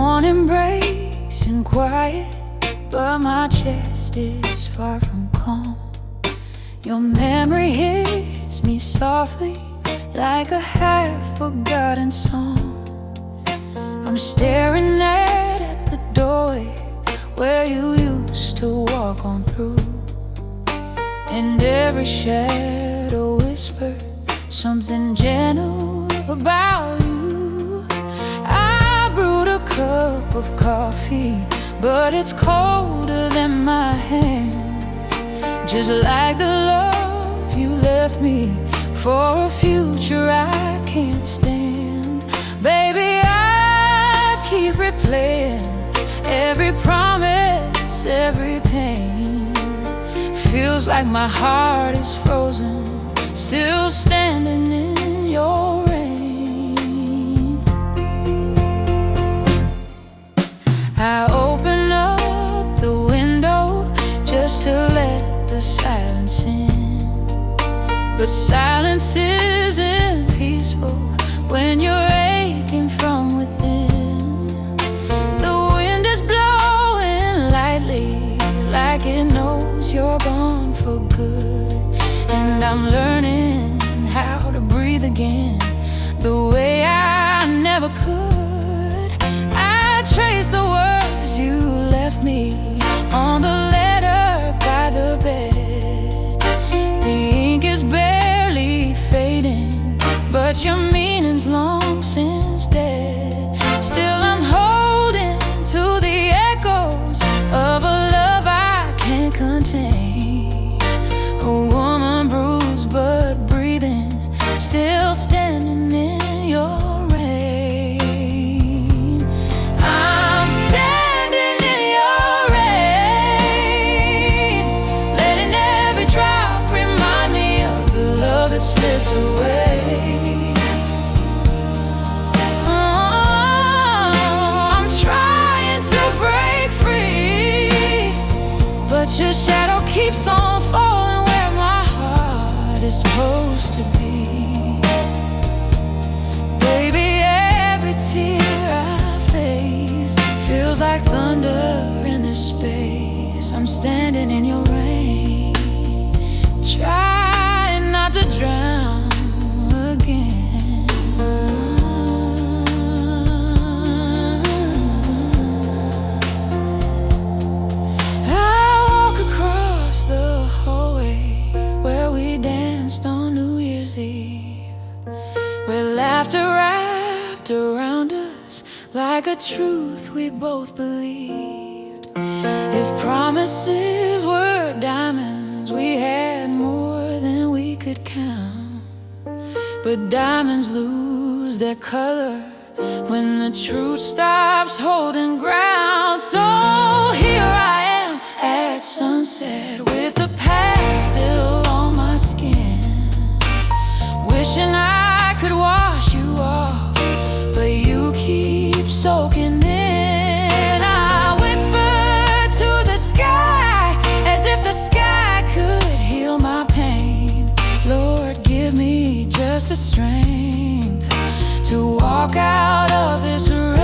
want embrace and quiet, but my chest is far from calm. Your memory hits me softly like a half-forgotten song. I'm staring at the doorway where you used to walk on through, and every shadow whispered something gentle about you. I brewed a cup of coffee, but it's colder than my hands, just like the love you left me for a future I can't stand. Baby, I keep replaying every promise, every pain. Feels like my heart is frozen, still standing in your rain. I open up the window just to let the silence in, but silence isn't peaceful when you're aching from within. The wind is blowing lightly, like it knows you're gone for good, and I'm learning how to breathe again the way I never could. I trace the words you left me on the letter by the bed. The ink is barely fading, but your meaning's long since dead. Still I'm holding to the echoes of a love I can't contain. A woman bruised but breathing, still standing in your rain. I'm standing in your rain, letting every drop remind me of the love that slipped away. I'm trying to break free, but your shadow keeps on falling where my heart is supposed to be. Baby, every tear I face feels like thunder in this space. I'm standing in your rain, trying not to drown again. I walk across the hallway where we danced on New Year's Eve, where laughter wrapped around us like a truth we both believed. If promises were diamonds, we had more than we could count. But diamonds lose their color when the truth stops holding ground. So here I am at sunset with the past still on my skin, wishing I could wash you off, but you keep soaking in. I whisper to the sky as if the sky could heal my pain. Lord, give me just the strength to walk out of this rain.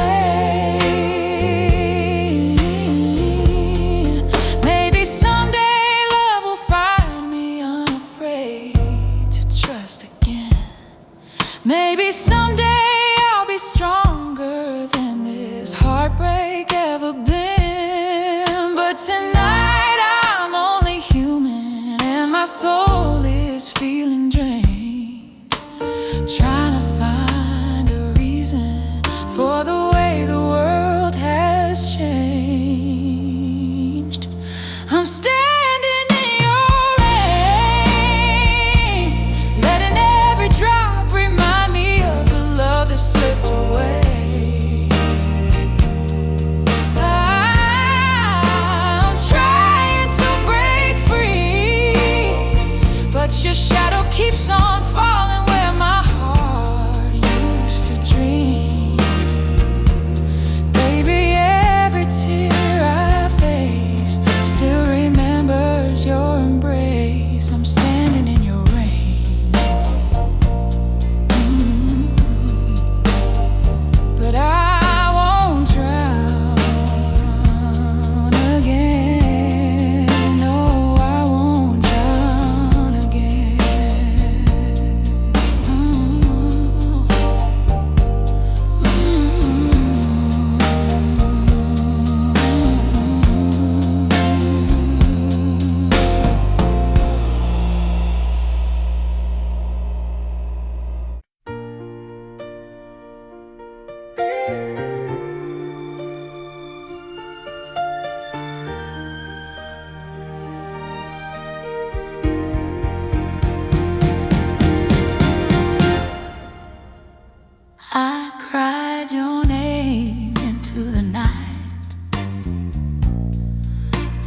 Maybe someday love will find me unafraid to trust again. Maybe someday I'll be stronger than this heartbreak ever been. But tonight I'm only human, and my soul is feeling drained, trying to find a reason for the way the world has changed. I'm standing in your rain, letting every drop remind me of the love that slipped away. I'm trying to break free, but your shadow keeps on falling where my heart used to dream. Baby, every tear I faced still remembers your embrace. I'm standing in your rain, but I won't drown.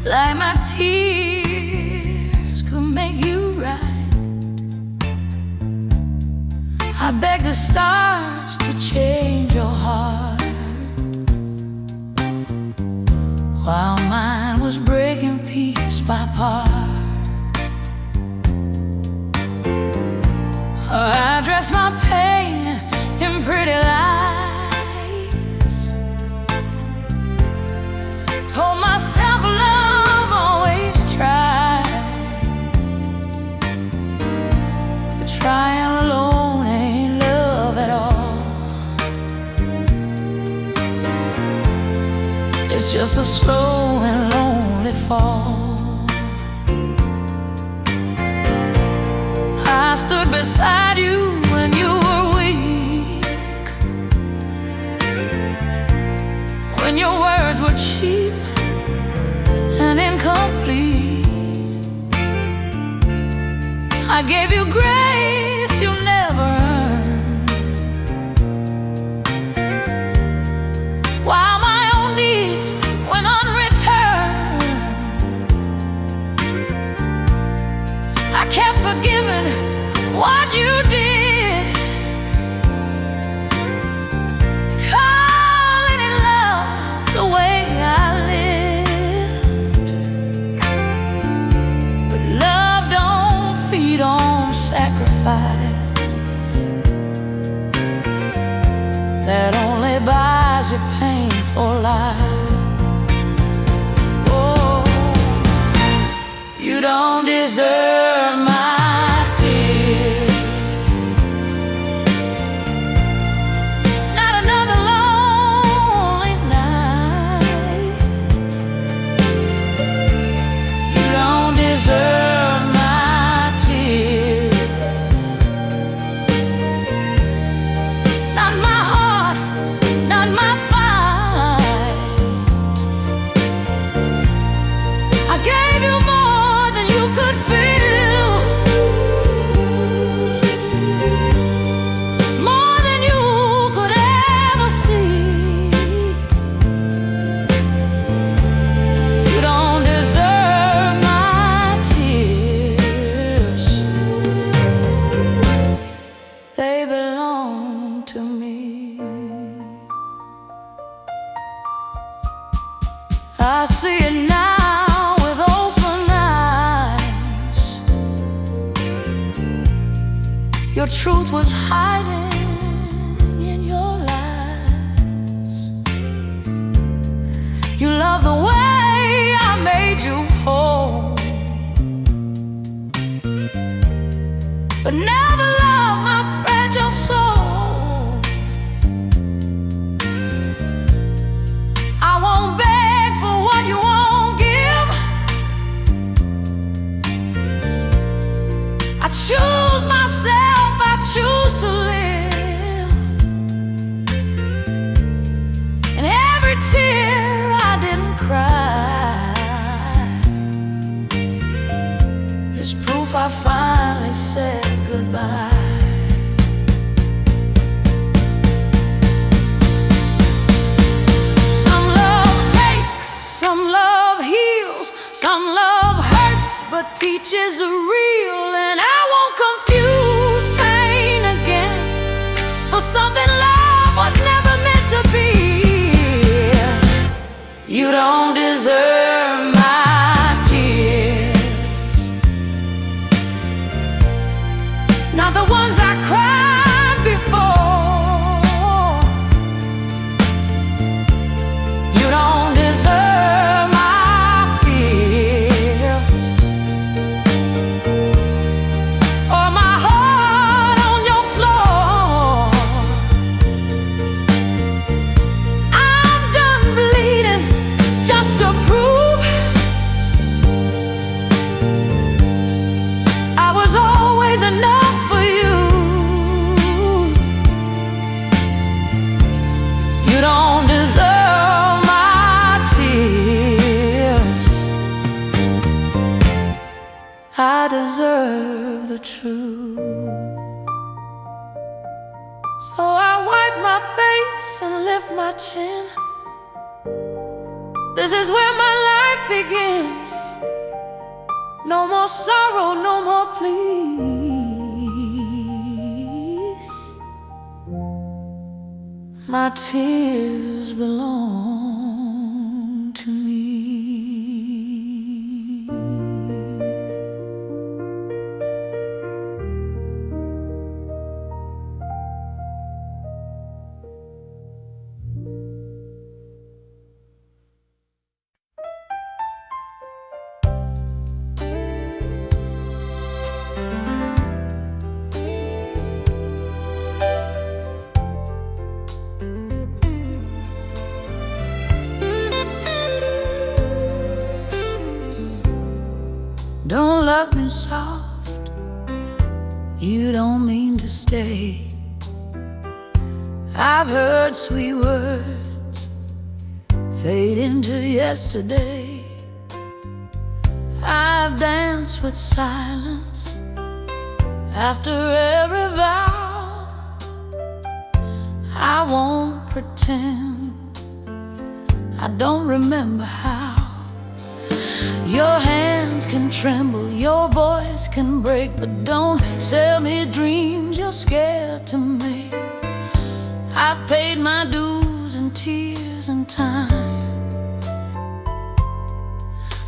like my tears could make you right. I begged the stars to change your heart, while mine was breaking piece by part. I dressed my pain in pretty lies, told myself love always tries, but trying alone ain't love at all. It's just a slow and lonely fall. I stood beside you when you were weak, when your words were cheap and incomplete. I gave you grace you never earned, while my own needs went unreturned. I kept forgiving what you did, calling it love the way I lived. But love don't feed on sacrifice, that only buys you pain for life. Oh, you don't deserve my to me. I see it now with open eyes. Your truth was hiding in your lies. You love the way I made you whole, but never love my fragile soul. I won't beg for what you won't give. I choose myself, I choose to live. And every tear I didn't cry is proof I finally said goodbye. Some love hurts but teaches the real, and I won't confuse pain again for something love was never meant to be. You don't deserve my tears, not the ones I cried before. You don't deserve enough for you. You don't deserve my tears, I deserve the truth. So I wipe my face and lift my chin. This is where my life life begins. No more sorrow, no more pleas. My tears belong to me. Don't love me soft, you don't mean to stay. I've heard sweet words fade into yesterday. I've danced with silence after every vow. I won't pretend I don't remember how. Your hands can tremble, your voice can break, but don't sell me dreams you're scared to make. I've paid my dues in tears and time.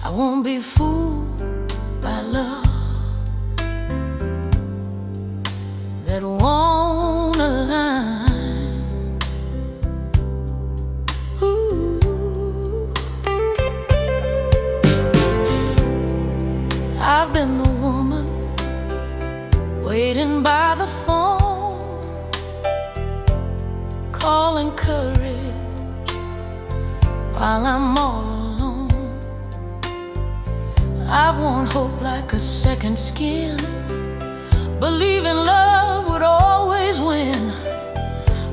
I won't be fooled by love that won't align. I've been the woman waiting by the phone, calling courage while I'm all alone. I've worn hope like a second skin, believing love would always win.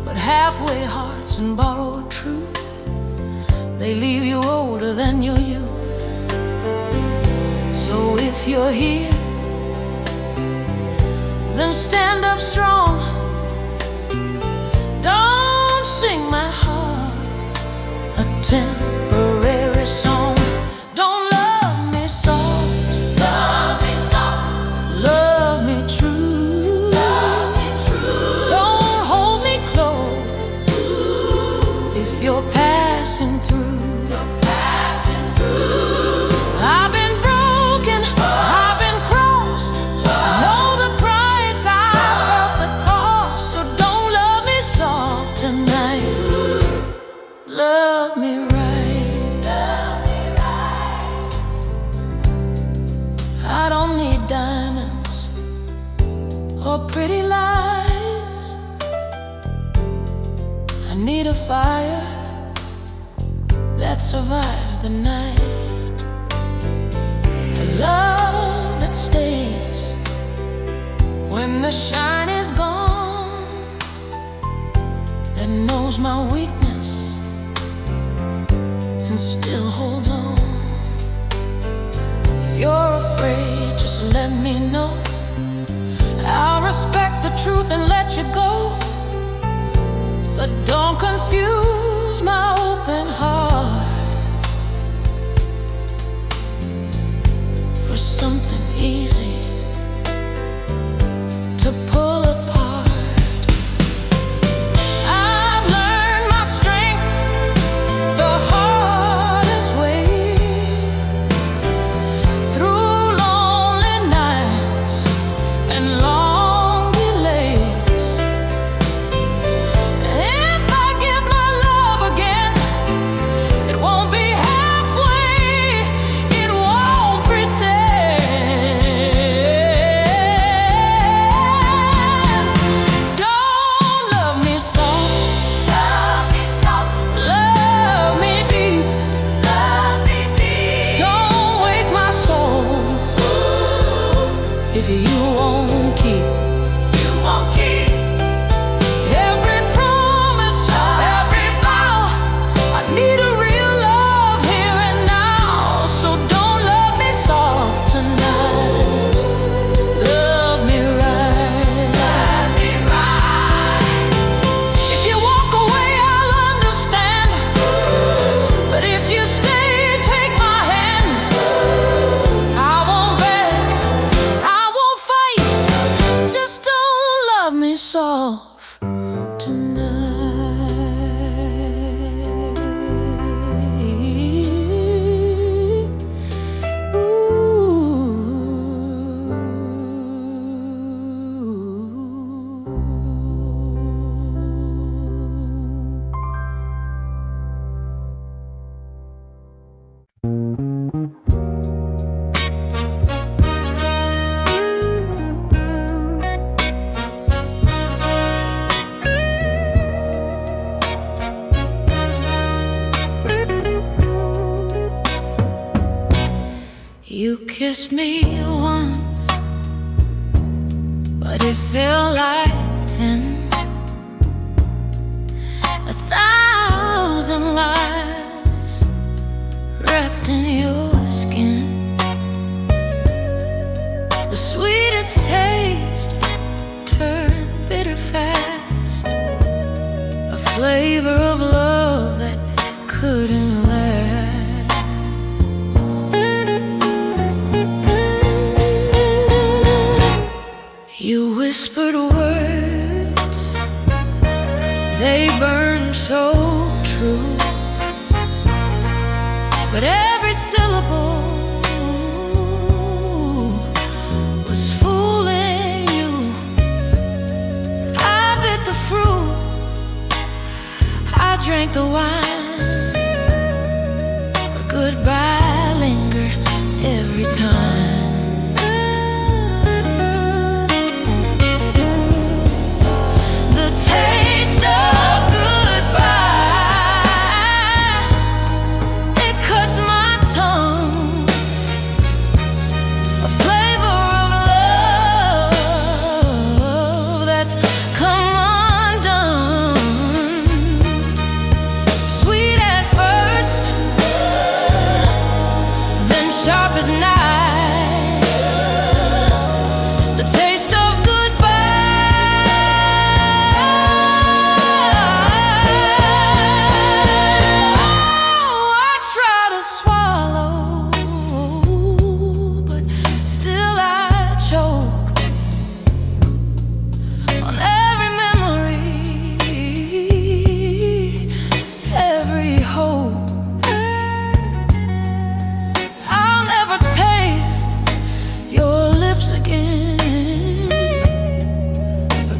But halfway hearts and borrowed truth, they leave you older than your youth. So if you're here, then stand up strong. Don't sing my heart a temporary song. Don't love me soft, love me soft, love me true, love me true. Don't hold me close if you're passing through. You're passing through. I've been love me right, love me right. I don't need diamonds or pretty lies. I need a fire that survives the night, a love that stays when the shine is gone, that knows my weakness and still holds on. If you're afraid, just let me know. I'll respect the truth and let you go. But don't confuse my open heart for something easy to pull apart. You kissed me once, but it felt like 10. 1,000 lies wrapped in your skin. The sweetest taste turned bitter fast, a flavor of love that couldn't last. You whispered words, they burned so true, but every syllable was fooling you. I bit the fruit, I drank the wine, but goodbye lingered every time. Taste of goodbye, it cuts my tongue. A flavor of love that's come undone. Sweet at first, then sharp as knife. The taste of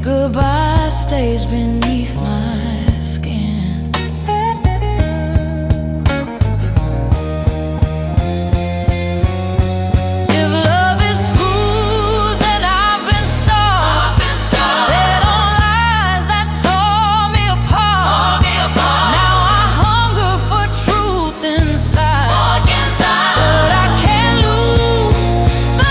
goodbye stays beneath my skin. If love is food, then I've been starved. Fed on lies that tore me apart. Now I hunger for truth inside. But I can't lose the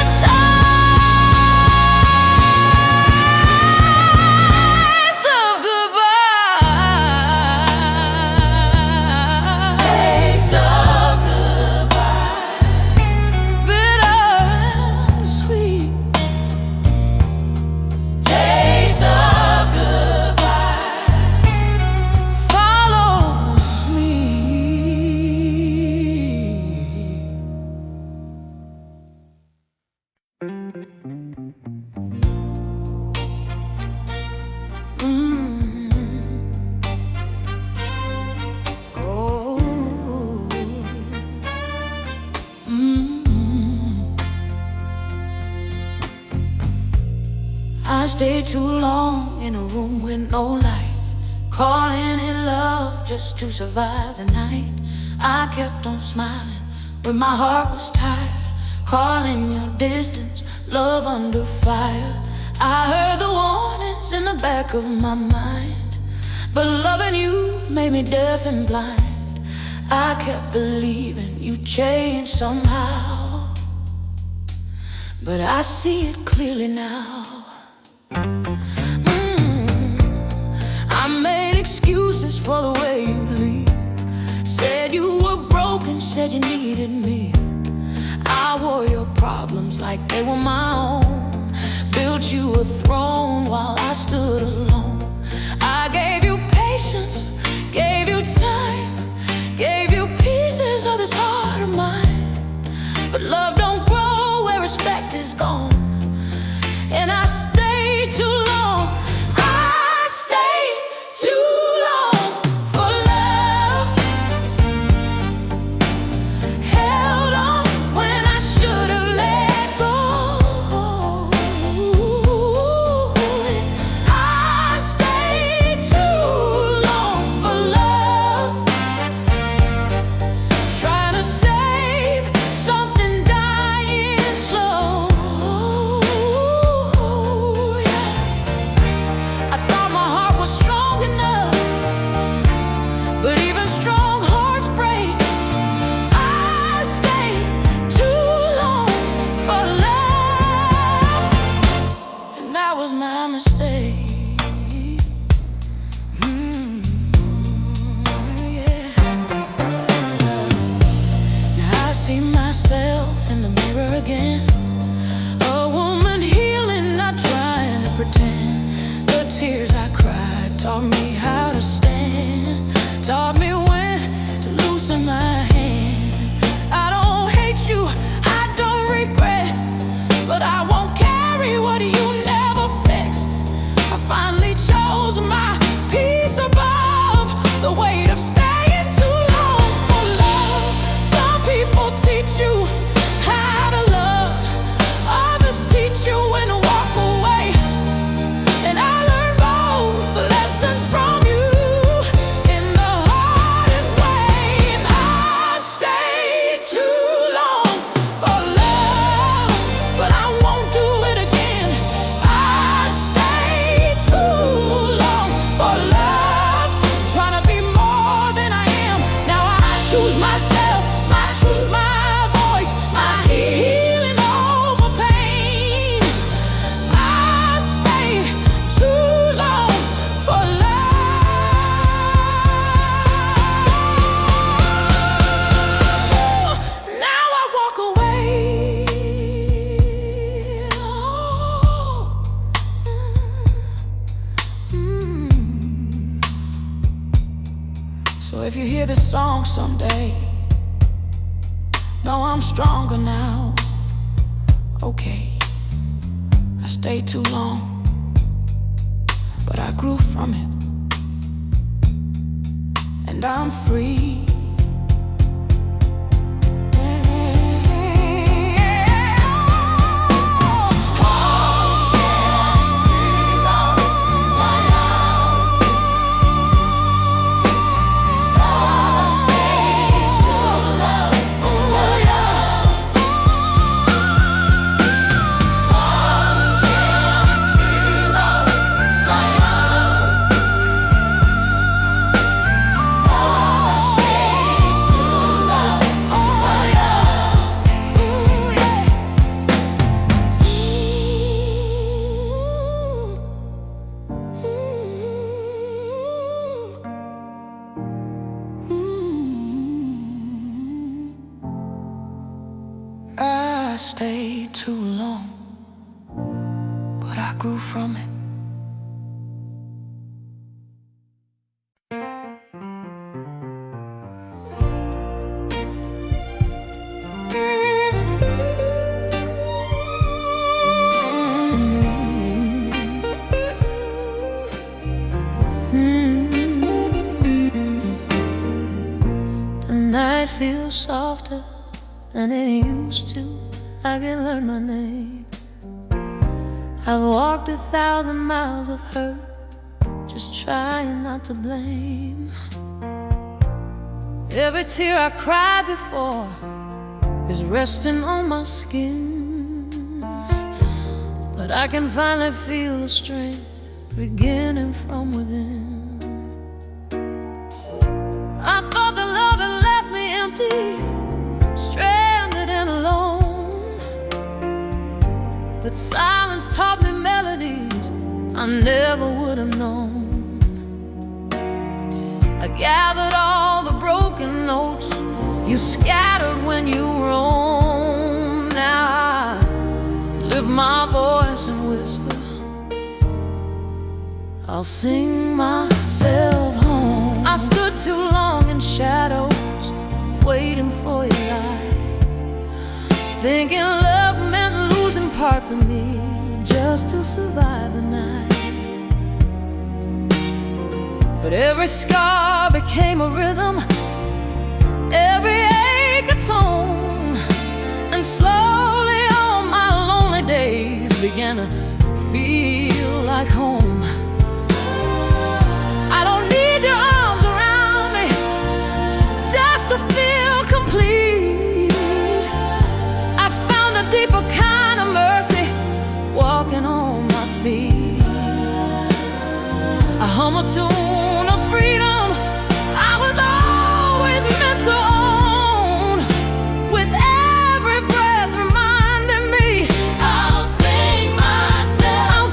I stayed too long in a room with no light, calling it love just to survive the night. I kept on smiling when my heart was tired, calling your distance, love under fire. I heard the warnings in the back of my mind, but loving you made me deaf and blind. I kept believing you changed somehow, but I see it clearly now. I made excuses for the way you'd leave. Said you were broken, said you needed me. I wore your problems like they were my own, built you a throne while I stood alone. I gave you patience, gave you time, gave you pieces of this heart of mine. But love don't grow where respect is gone, and I stayed too long. I stayed too long for love. Held on when I should have let go. I stayed too long for love, trying to save something dying slow. again. A woman healing, not trying to pretend. The tears I cried taught me how to stand, taught me when to loosen my hand. I don't hate you, I don't regret, but I won't carry what you never fixed. I finally chose my peace above the weight of staying too long for love. Some people teach you how to love, others teach you when to walk away, and I learned both the lessons from you in the hardest way. And I stayed too long for love, but I won't do it again. I stayed too long for love, trying to be more than I am. Now I choose myself, my truth, my voice, my healing over pain. I stayed too long for love. Now I walk away. So if you hear this song someday, know I'm stronger now. Okay, I stayed too long, but I grew from it, and I'm free. I stayed too long, but I grew from it. The night feels softer than it used to. I can learn my name. I've walked 1,000 miles of hurt, just trying not to blame. Every tear I cried before is resting on my skin, but I can finally feel the strength beginning from within. I thought the love had left me empty, stranded and alone, but silence taught me melodies I never would have known. I gathered all the broken notes you scattered when you roamed. Now I lift my voice and whisper, I'll sing myself home. I stood too long in shadows, waiting for your light, thinking love meant losing parts of me just to survive the night. But every scar became a rhythm, every ache a tone, and slowly all my lonely days began to feel like home. I don't need your arms around me just to feel complete. I found a deeper kind of mercy walking on my feet. I hum a tune of freedom I was always meant to own, with every breath reminding me I'll sing myself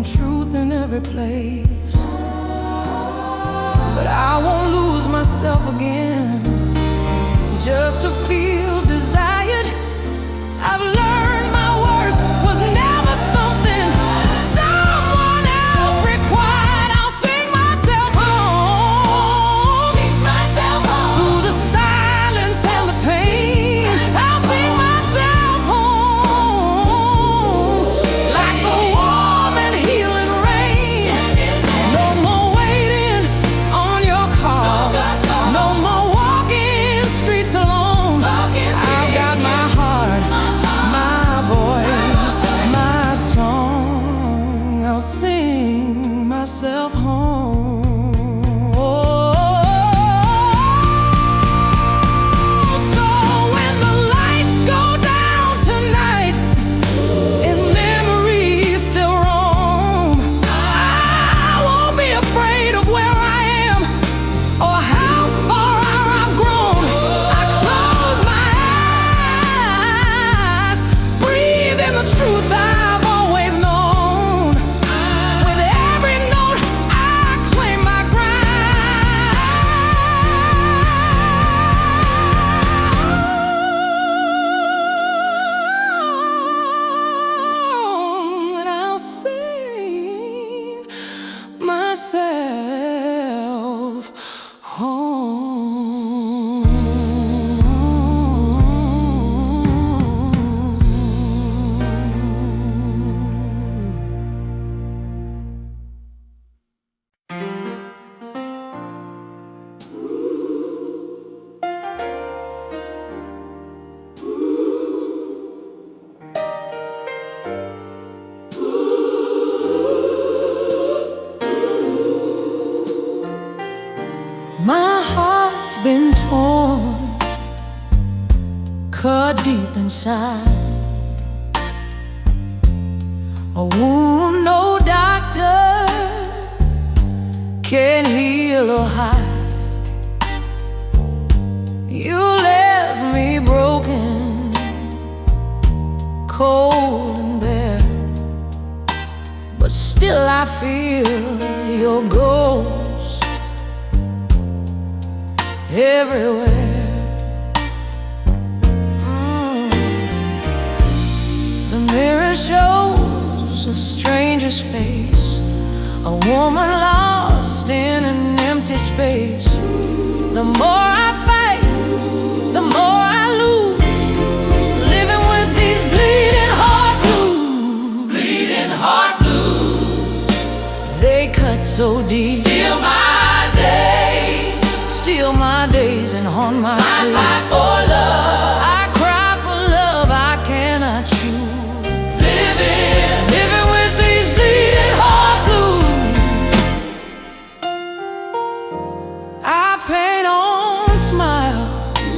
truth in every place. But I won't lose myself again just to feel desired. I've learned my worth was never something someone else required. I'll sing myself home, through the silence and the pain. I'll sing myself home like the warm and healing rain. No more waiting on your call, no more walking streets alone. I've got my heart, my voice, my song. I'll sing myself home. So when the lights go down tonight and memories still roam, I won't be afraid of where I am or how far I've grown. I close my eyes, breathe in the truth I've always known. With every note I claim my ground, and I'll sing myself home. My heart's been torn, cut deep inside. A wound no doctor can heal or hide. You left me broken, cold and bare, but still I feel your ghost everywhere. The mirror shows a stranger's face, a woman lost in an empty space. The more I fight, the more I lose, living with these bleeding heart blues. Bleeding heart blues, they cut so deep. Steal my days and haunt my sleep. I cry for love, I cry for love I cannot choose. Living with these bleeding heart blues. I paint on smiles,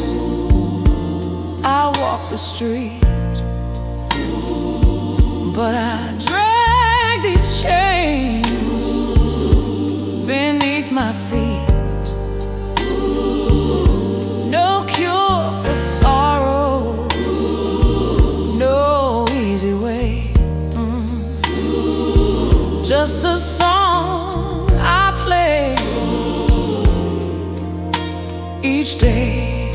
I walk the street, but I drag these chains beneath my feet. No cure for sorrow, no easy way. Just a song I play each day.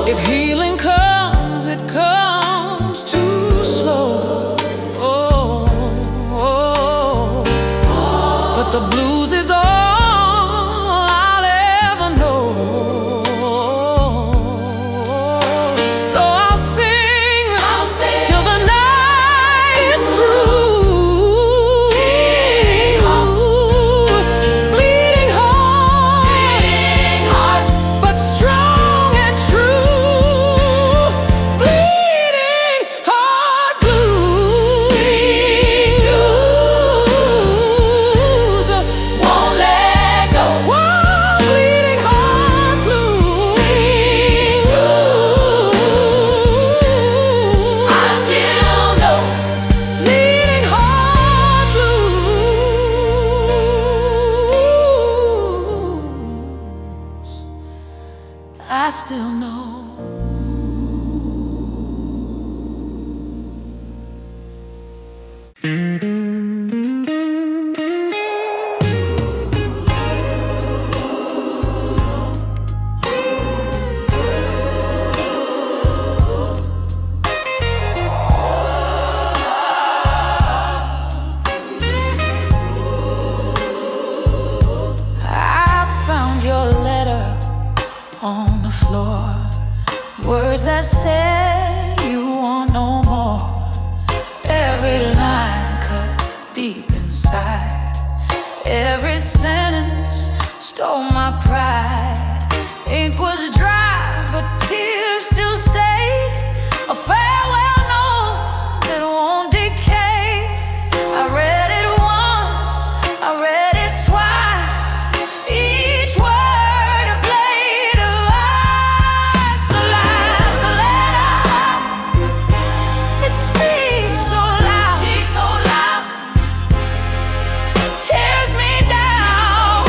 If healing comes, it comes too slow. But the blues is all I'll ever know. So I'll sing till the night is through. Bleeding heart, but strong and true. Bleeding heart blues. Won't let that said you want no more. Every line cut deep inside. Every sentence stole my pride. Ink was dry, but tears still stayed. A farewell note that won't decay. I read it once, I read it twice. Each word a blade of ice. The last letter, it speaks so loud, tears me down,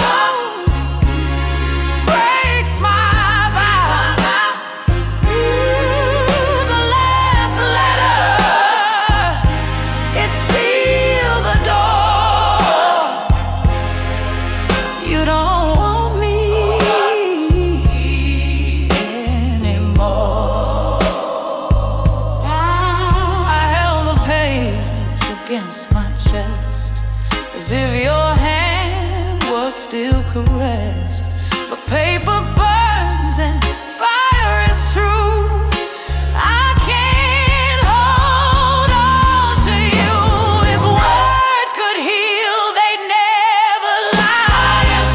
breaks my vow. The last letter, it sealed the door. You don't want me anymore. I held the page against my chest, as if your hand was still caressed. But paper burns and fire is true. I can't hold on to you. If words could heal, they'd never lie. If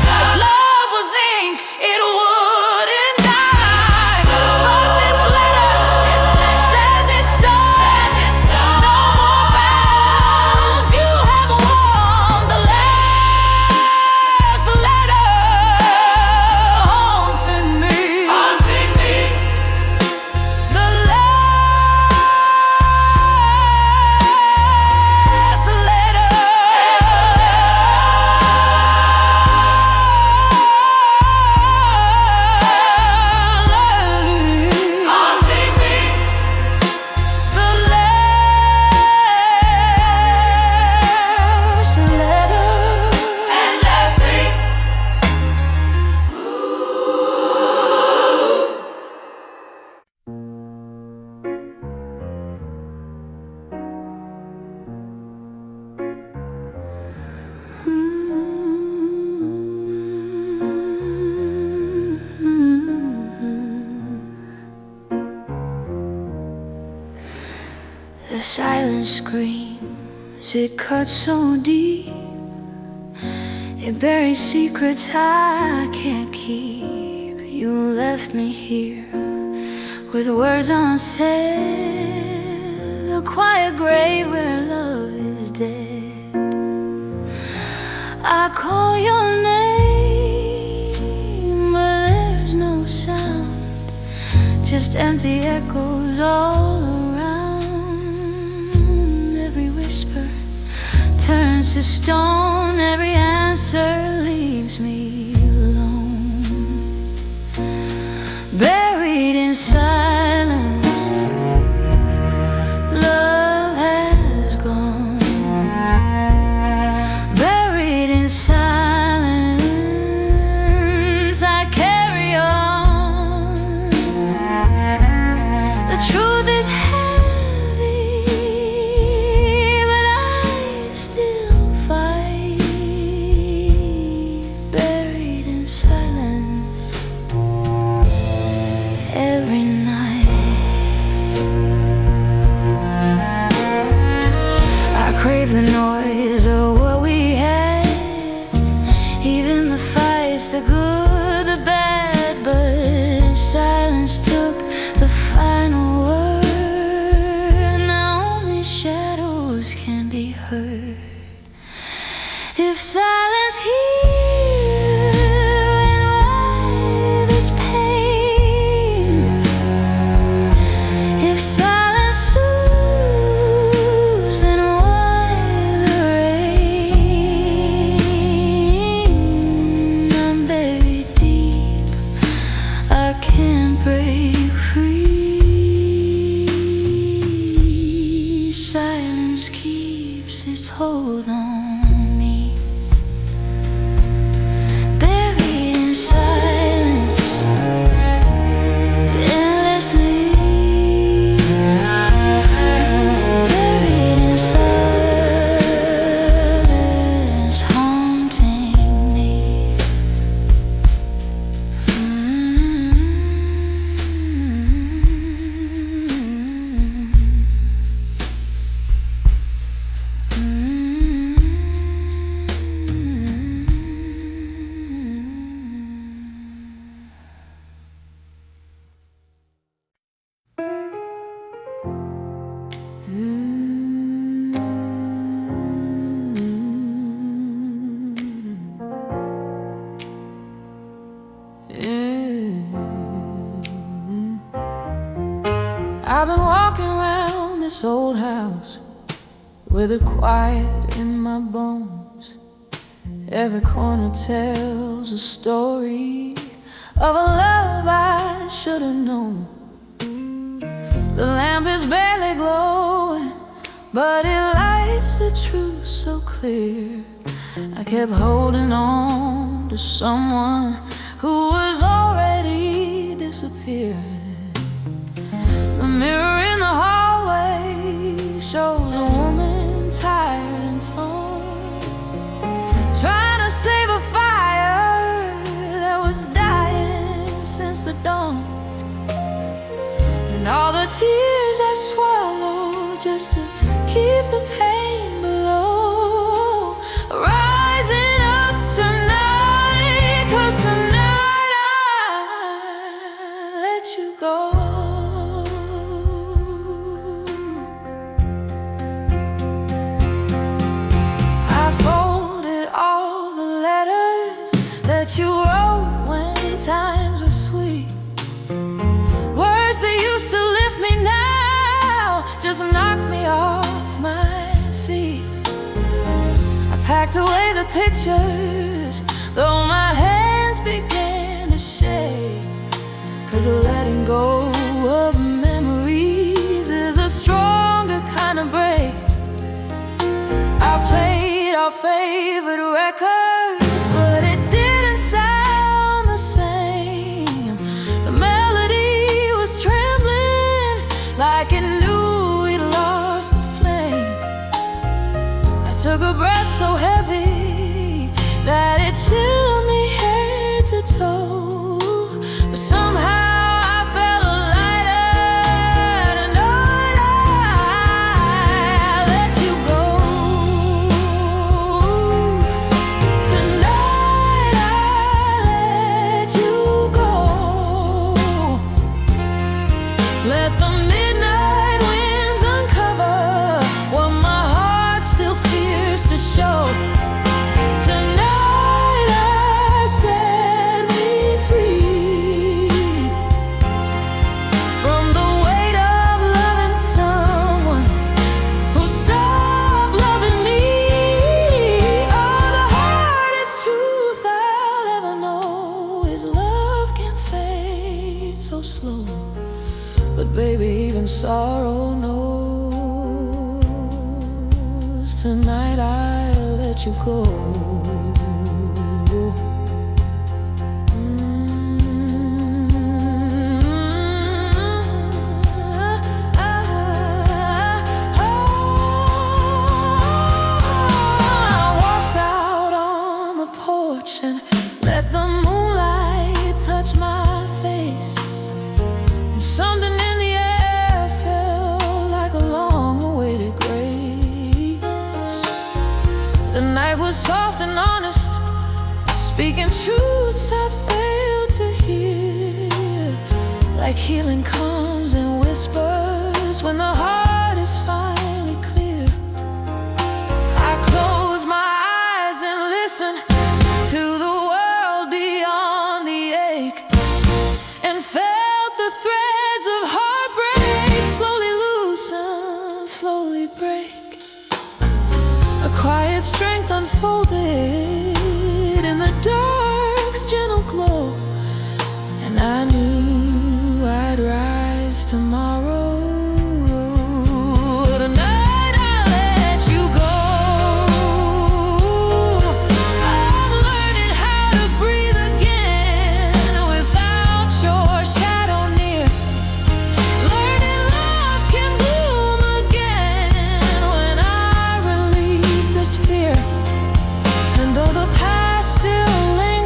love was ink, it wouldn't die. But this letter says it's done. No more battles. You have won. The last letter haunting me. The last letter haunting me. The last letter. And lastly, the silence screams, it cuts so deep. It buries secrets I can't keep. You left me here with words unsaid, a quiet grave where love is dead. I call your name, but there's no sound, just empty echoes all around. Every whisper turns to stone, every answer leaves me alone. Buried in silence, love has gone. Buried in silence, I carry on. The truth is heavy, but I still fight. Buried in silence, every night. I crave the noise of what we had, even the fights, the good, the bad. But silence took the final word. Now only shadows can be heard. If silence hears, then why this pain? If silence soothes, then why the rain? I'm buried deep, I can't break free. Silence keeps its hold on me. this old house with a quiet in my bones. Every corner tells a story of a love I should have known. The lamp is barely glowing, but it lights the truth so clear. I kept holding on to someone who was already disappeared. The mirror in the hallway shows a woman tired and torn, trying to save a fire that was dying since the dawn. And all the tears I swallowed just to keep the pain below, rising up tonight, 'cause tonight I let you go. I folded all the letters that you wrote when times were sweet. Words that used to lift me now just knock me off my feet. I packed away the pictures, though my hands began to shake, 'cause letting go of memories is a stronger kind of break. I played our favorite record, but it didn't sound the same. The melody was trembling like it knew we'd lost the flame. I took a breath so heavy that it chilled me head to toe, but somehow I felt lighter. Tonight I let you go. Tonight I let you go. Let the midnight winds uncover what my heart still fears to show. Tonight I set me free from the weight of loving someone who stopped loving me. Oh, the hardest truth I'll ever know is love can fade so slow. But baby, even sorrow knows. Tonight I let you go. I walked out on the porch and let the moonlight touch my face. Something in the air felt like a long-awaited grace. The night was soft and honest, speaking truths I failed to hear. Like healing comes in whispers when the heart is finally clear. I closed my eyes and listened to the world beyond the ache, and felt the threads of heartbreak slowly loosen, slowly break. A quiet strength unfolded in the dark's gentle glow, and I knew I'd rise tomorrow. Tonight I let you go. I'm learning how to breathe again without your shadow near. Learning love can bloom again when I release this fear. And though the past still lingers,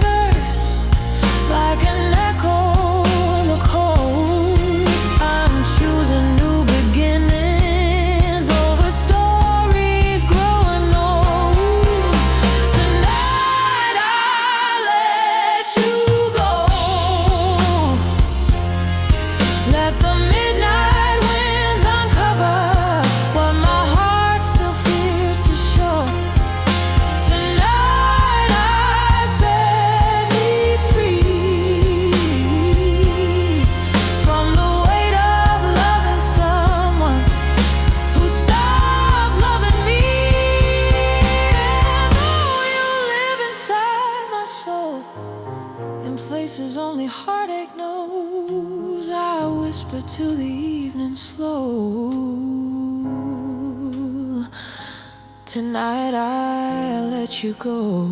places only heartache knows. I whisper to the evening slow, tonight I'll let you go.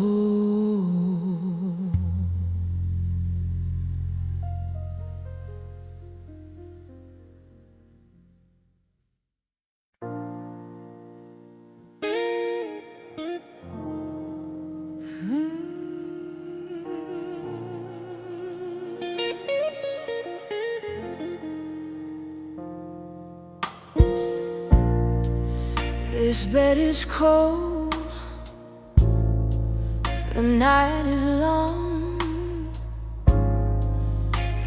This bed is cold, the night is long.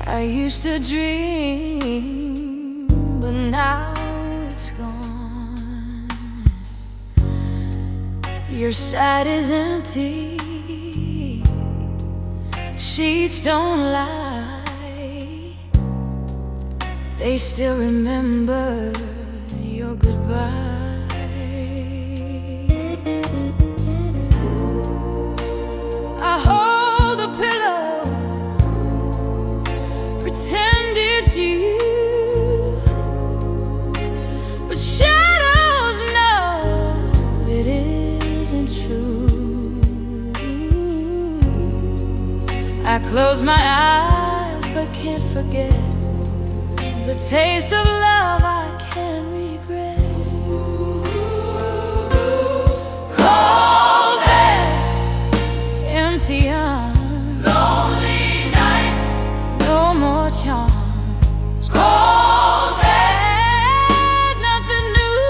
I used to dream, but now it's gone. Your side is empty, sheets don't lie. They still remember your goodbye. I hold the pillow, pretend it's you, but shadows know it isn't true. I close my eyes but can't forget the taste of love I can't regret. Cold bed, empty arms, lonely nights, no more charms. Cold bed, nothing new,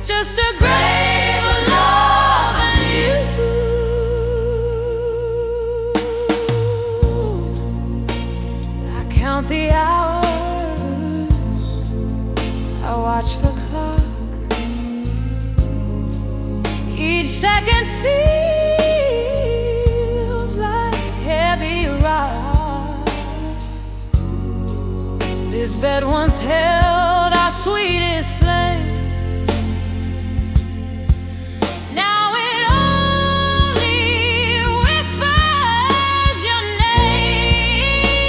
just a grave of love and you. I count the hours, I watch the clock. Each second feels like heavy rock. This bed once held our sweetest flame. Now it only whispers your name.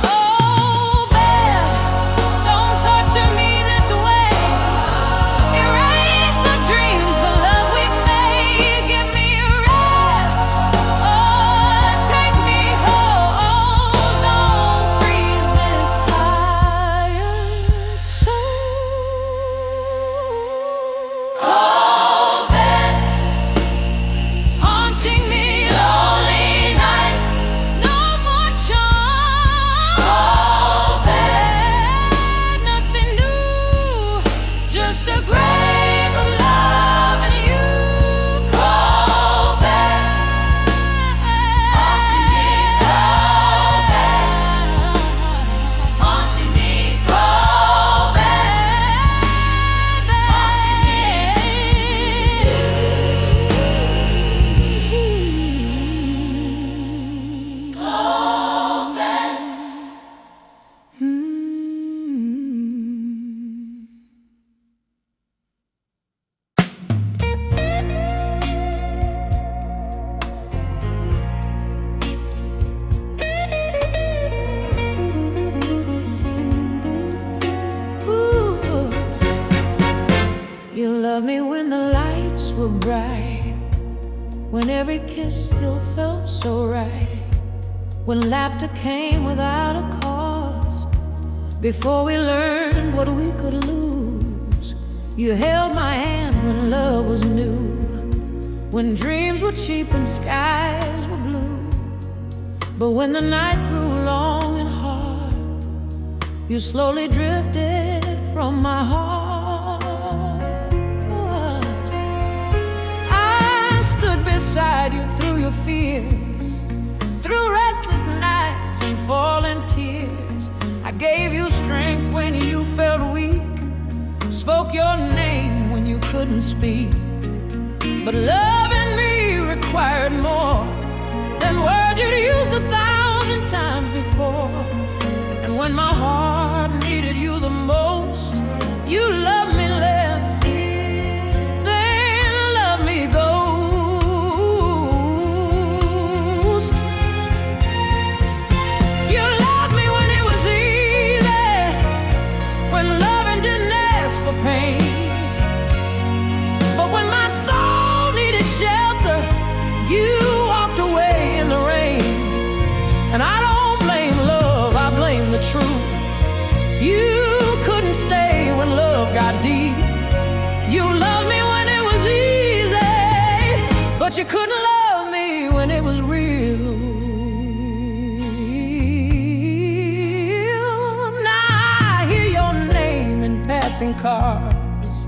Oh, bed, don't torture me this way. Erase the dreams, the love we made. Give me rest, oh, take me home. Don't freeze this tired soul. Cold bed, haunting me, lonely nights, no more charms. Cold bed, nothing new, just a grave of love and you. Cold bed, haunting me, cold bed, haunting me, cold bed, haunting me. Cold bed. Ooh. You loved me when the lights were bright, when every kiss still felt so right, when laughter came without a cost, before we learned what we could lose. You held my hand when love was new, when dreams were cheap and skies were blue. But when the night grew long and hard, you slowly drifted from my heart. I stood beside you through your fears, through restless nights and falling tears. I gave you strength when you felt weak, spoke your name when you couldn't speak. But loving me required more than words you'd used 1,000 times before. And when my heart needed you the most, you loved me less, then loved me ghost. but you couldn't love me when it was real. Now I hear your name in passing cars,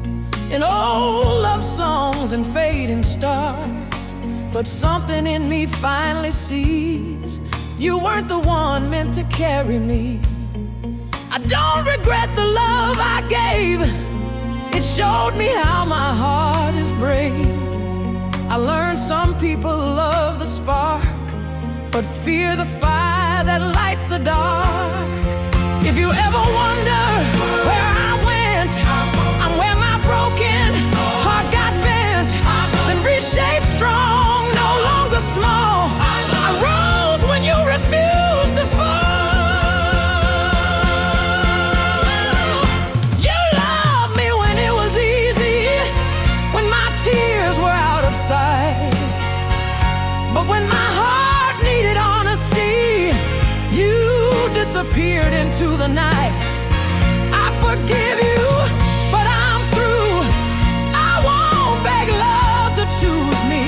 in old love songs and fading stars, but something in me finally sees you weren't the one meant to carry me. I don't regret the love I gave. It showed me how my heart is brave. I learned some people love the spark, but fear the fire that lights the dark. If you ever wonder where I went, I'm where my broken heart got bent, then reshaped strong, no longer small. I rose when you refused to fall. You loved me when it was easy, when my tears were out of sight. But when my heart needed honesty, you disappeared into the night. I forgive you, but I'm through. I won't beg love to choose me.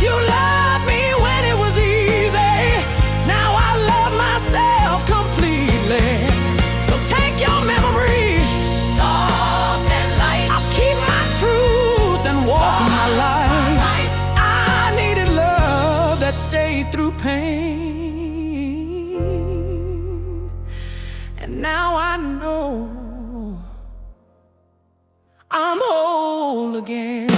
You loved me when it was easy. Now I love myself completely. So take your memory, soft and light. I'll keep my truth and walk my life. I needed love that stayed through pain, and now I know I'm whole again.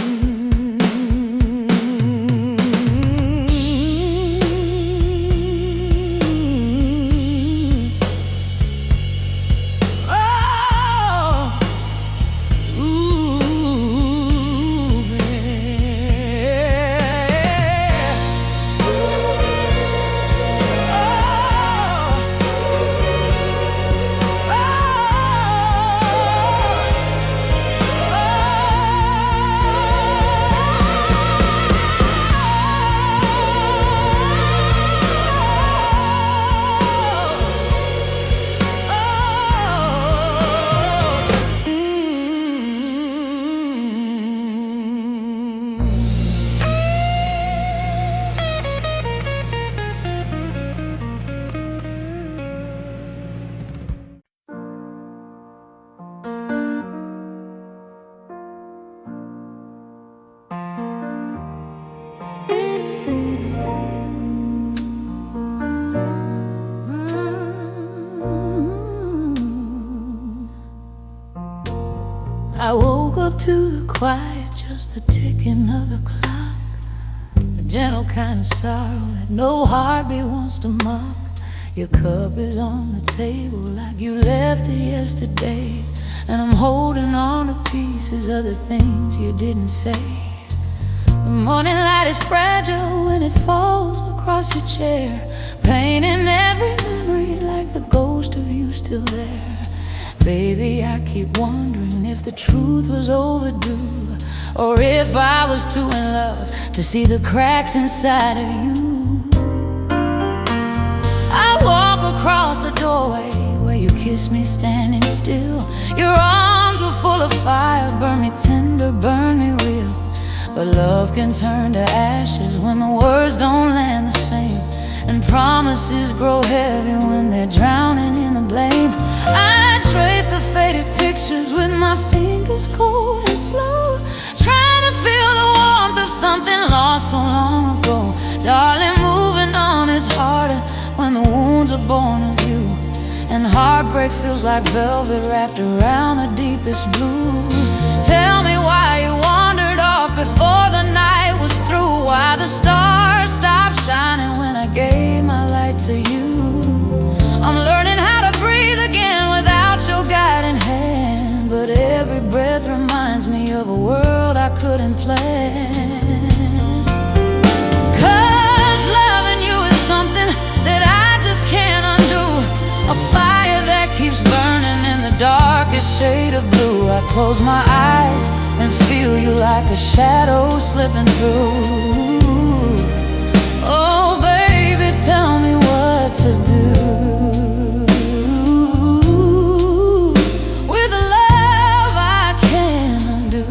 I woke up to the quiet, just the ticking of the clock, a gentle kind of sorrow that no heartbeat wants to mock. Your cup is on the table like you left it yesterday, and I'm holding on to pieces of the things you didn't say. The morning light is fragile when it falls across your chair, painting every memory like the ghost of you still there. Baby, I keep wondering if the truth was overdue, or if I was too in love to see the cracks inside of you. I walk across the doorway where you kissed me standing still. Your arms were full of fire, burn me tender, burn me real. But love can turn to ashes when the words don't land the same, and promises grow heavy when they're drowning in the blame. I trace the faded pictures with my fingers cold and slow, trying to feel the warmth of something lost so long ago. Darling, moving on is harder when the wounds are born of you, and heartbreak feels like velvet wrapped around the deepest blue. Tell me why you wandered off before the night was through, why the stars stopped shining when I gave my light to you. I'm learning how to breathe again without your guiding hand, but every breath reminds me of a world I couldn't plan. 'Cause loving you is something that I just can't undo, a fire that keeps burning in the darkest shade of blue. I close my eyes and feel you like a shadow slipping through. Oh baby, tell me what to do. With a love I can't undo.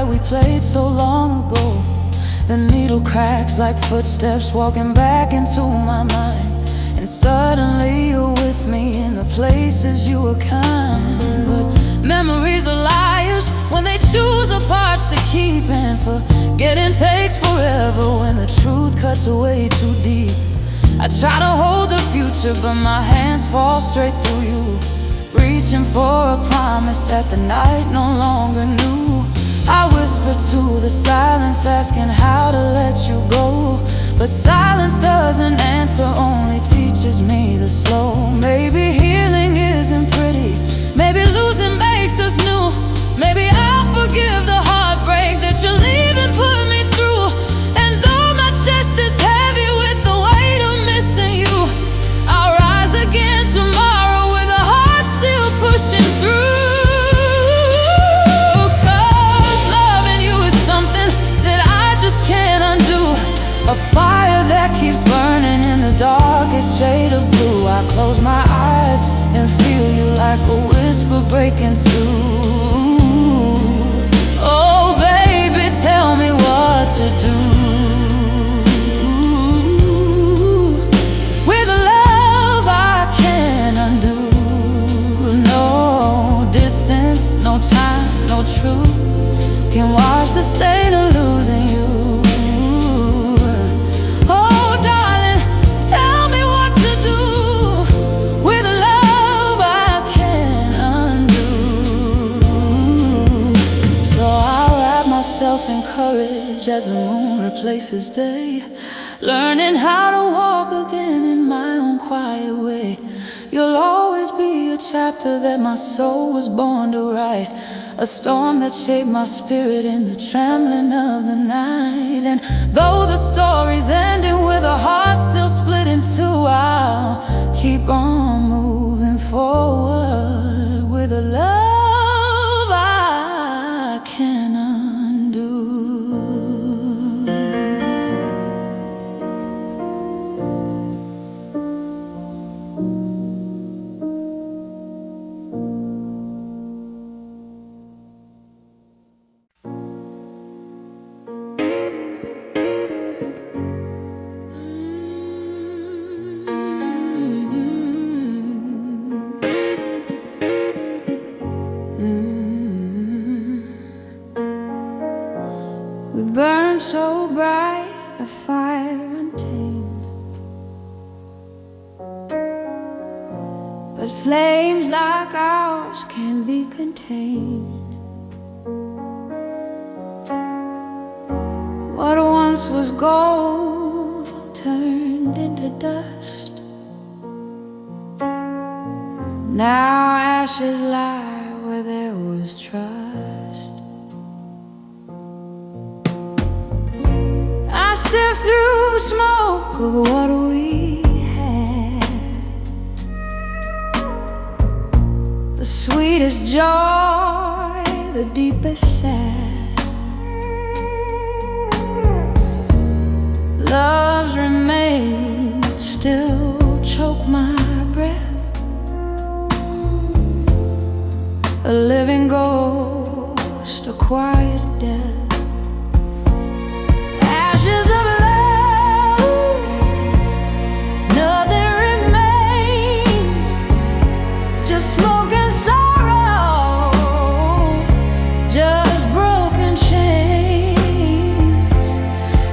that we played so long ago. The needle cracks like footsteps walking back into my mind. And suddenly you're with me in the places you were kind. But memories are liars when they choose the parts to keep. And forgetting takes forever when the truth cuts away too deep. I try to hold the future, but my hands fall straight through you, reaching for a promise that the night no longer knew. I whisper to the silence, asking how to let you go. But silence doesn't answer, only teaches me the slow. Maybe healing isn't pretty, maybe losing makes us new. Maybe I'll forgive the heartbreak that you're leaving put me through. And though my chest is heavy with the weight of missing you, I'll rise again tomorrow with a heart still pushing through. Can't undo a fire that keeps burning in the darkest shade of blue. I close my eyes and feel you like a whisper breaking through. Oh baby, tell me what to do. With a love I can't undo. No distance, no time, no truth can wash the stain of losing you. In courage as the moon replaces day, learning how to walk again in my own quiet way. You'll always be a chapter that my soul was born to write, a storm that shaped my spirit in the trembling of the night. And though the story's ending with a heart still split in two, I'll keep on moving forward with a love I can undo. We burn so bright, a fire untamed, but flames like ours can't be contained. What once was gold turned into dust. Now ashes lie where there was trust. I sift through smoke of what we had, the sweetest joy, the deepest sad. Love's remains still choke my breath, a living ghost, a quiet death. Ashes of love, nothing remains, just smoke and sorrow, just broken chains.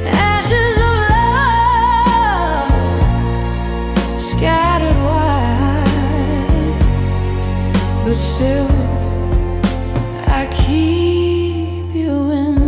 Ashes of love, scattered wide, but still I keep you in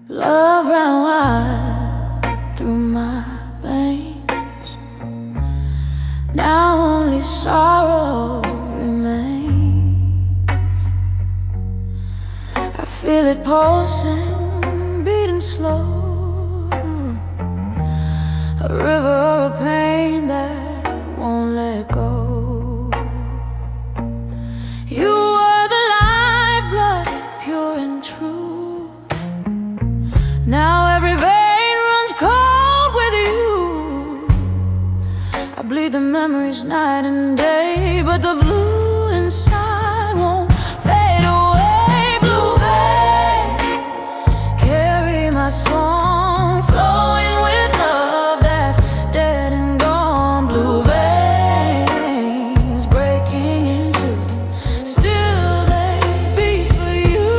Love ran wild through my veins. Now only sorrow remains. I feel it pulsing, beating slow, a river of pain that won't let go. You were the lifeblood, pure and true. Now every vein runs cold with you. I bleed the memories night and day, but the blue inside won't fade away. Blue vein, carry my song, flowing with love that's dead and gone. Blue veins breaking into, still they beat for you.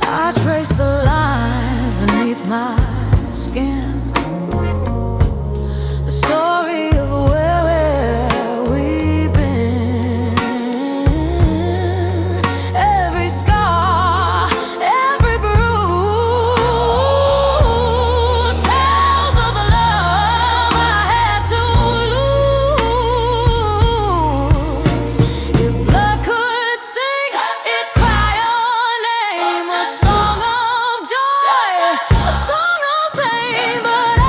I trace the lines beneath my skin, the story of where we've been. Every scar, every bruise tells of the love I had to lose. If blood could sing, it'd cry your name. A song of joy, a song of pain, but I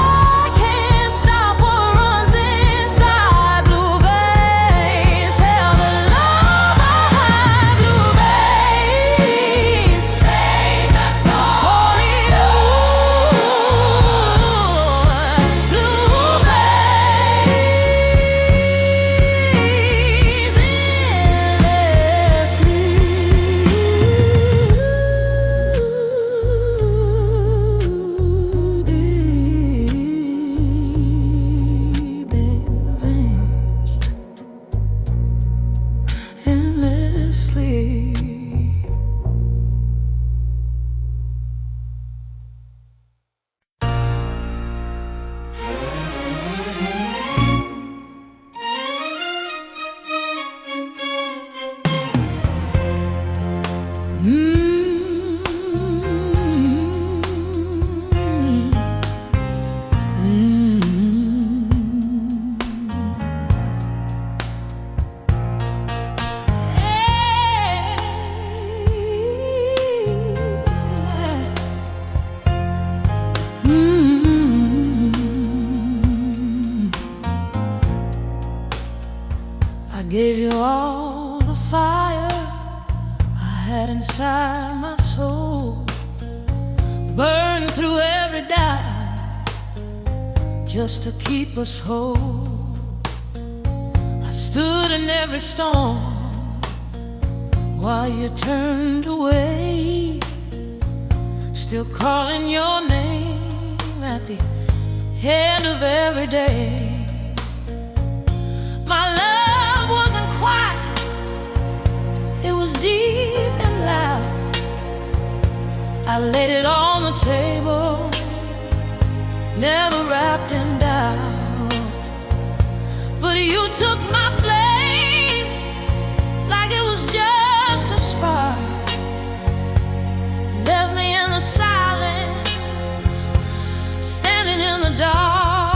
can't stop what runs inside. Blue veins held the love I had. Blue veins made the song. Only you. Blue veins endlessly. I gave you all the fire I had inside my soul, burned through every dime just to keep us whole. I stood in every storm while you turned away, still calling your name at the end of every day. My love wasn't quiet, it was deep and loud. I laid it on the table, never wrapped in doubt. But you took my flame like it was just a spark, left me in the silence, standing in the dark.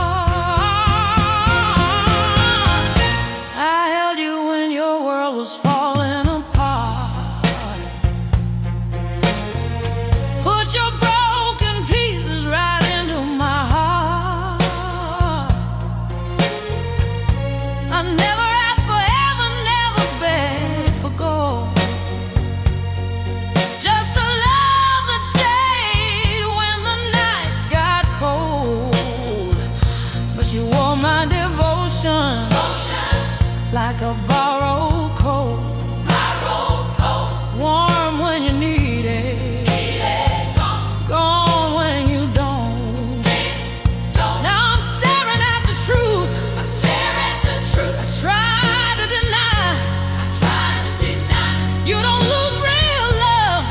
I held you when your world was falling apart, put your broken pieces right into my heart. I never asked for heaven, never begged for gold, just a love that stayed when the nights got cold. But you wore my devotion like a borrowed coat, warm when you need it, gone when you don't. Now I'm staring at the truth. I tried to deny. You don't lose real love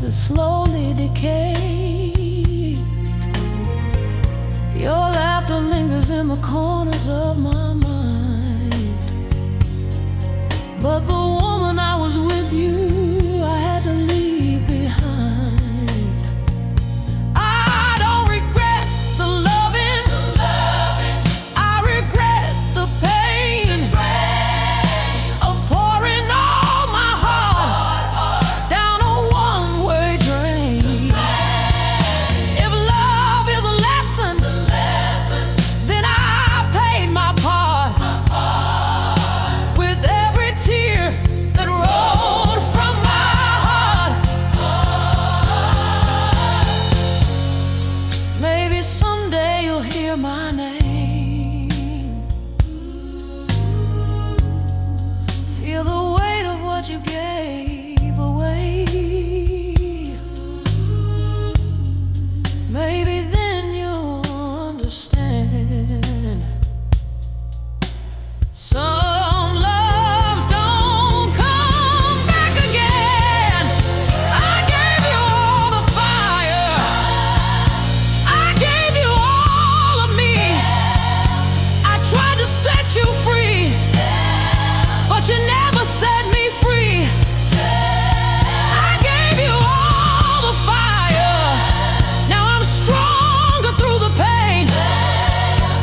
that slowly decay. Your laughter lingers in the corners of my mind. But the woman I was with, you, I had to leave behind. I don't regret the loving, I regret the pain of pouring all my heart down a one-way drain. If love is a lesson, then I paid my part with every tear that rolled from my heart. Maybe someday you'll hear my name, feel the weight of what you gave away. Maybe then you'll understand. Some loves don't come back again. I gave you all the fire, I gave you all of me. I tried to set you free, but you never set me free. I gave you all the fire, now I'm stronger through the pain.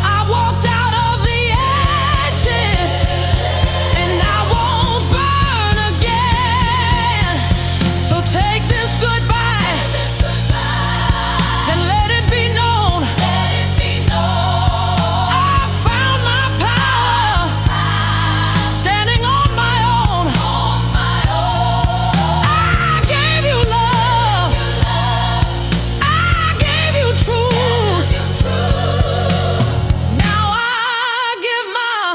I walked out of the ashes, and I won't burn again. So take this goodbye and let it be known, I found my power standing on my own. I gave you love, I gave you truth. Now I give my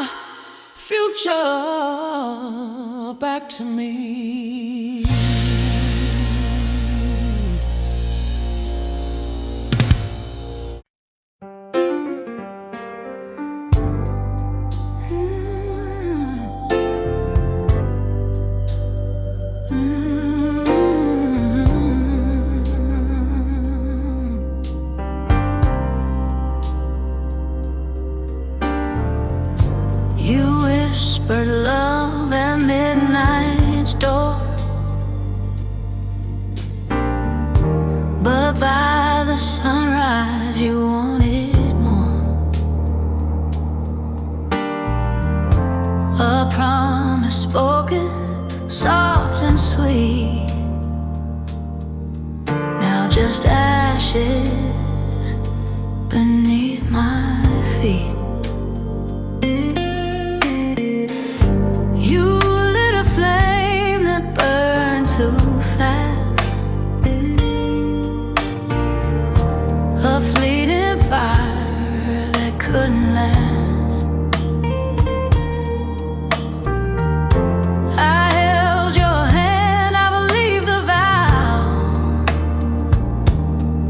future back to me. You whispered love at midnight's door, but by the sunrise you wanted more. A promise spoken, soft and sweet, now just ashes beneath my feet. You lit a flame that burned too fast, a fleeting fire that couldn't last. I held your hand, I believed the vow,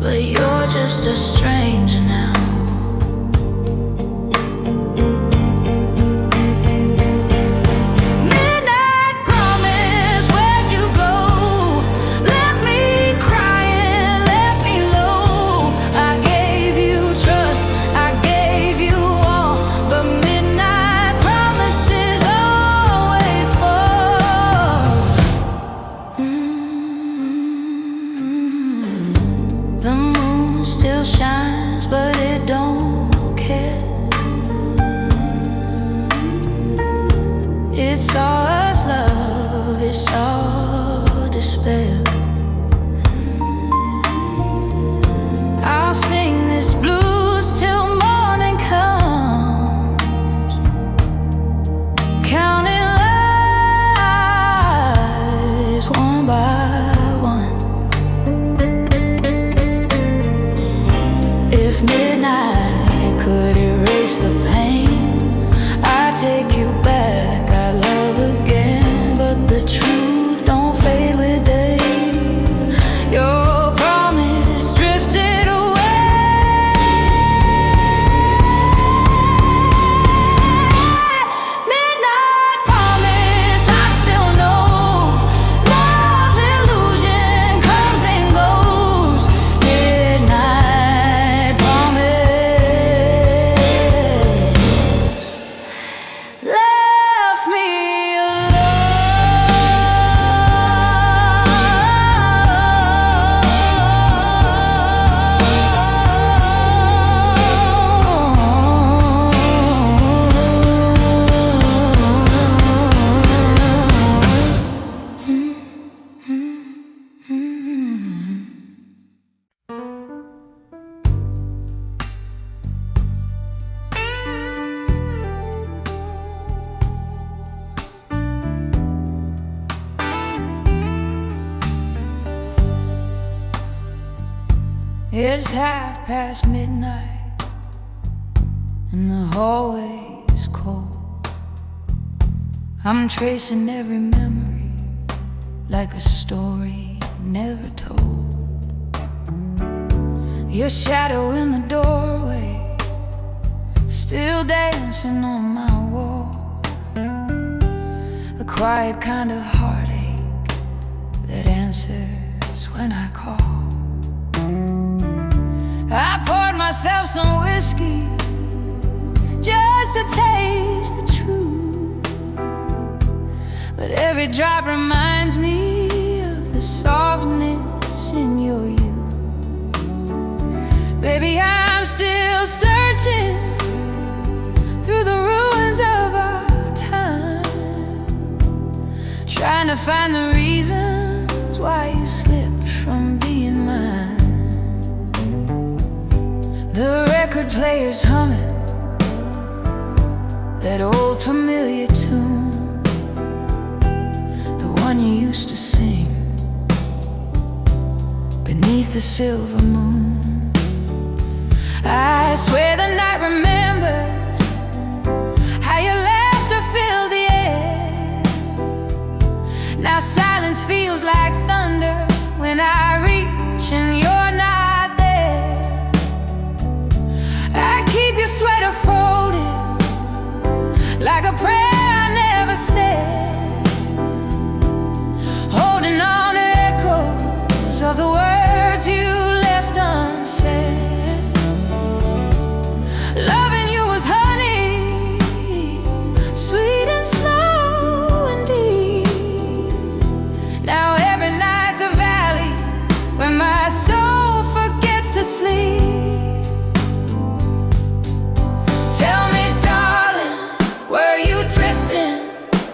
but you're just a stranger now. Midnight promise, where'd you go? Left me crying, left me low. I gave you trust, I gave you all, but midnight promises always fall. The moon still shines, but it don't care. It saw us love, it saw despair. I'll sing this blues till morning comes, counting lives one by one. If midnight could erase the pain, I'd take you back, I'd love again. But the truth don't fade with day. Your promise drifted away. Midnight promise, I still know love's illusion comes It's midnight and the hallway is cold. I'm tracing every memory like a story never told. Your shadow in the doorway, still dancing on my wall. A quiet kind of heartache that answers when I call. I poured myself some whiskey just to taste the truth, but every drop reminds me of the softness in your youth. Baby, I'm still searching through the ruins of our time, trying to find the reasons why you slipped from being mine. The record player's humming that old familiar tune, the one you used to sing beneath the silver moon. I swear the night remembers how your laughter filled the air. Now silence feels like thunder when I reach and you're not there. I keep your sweater folded like a prayer I never said, holding on to echoes of the words you left unsaid. Loving you was honey, sweet and slow and deep. Now every night's a valley where my soul forgets to sleep. Tell me, darling, were you drifting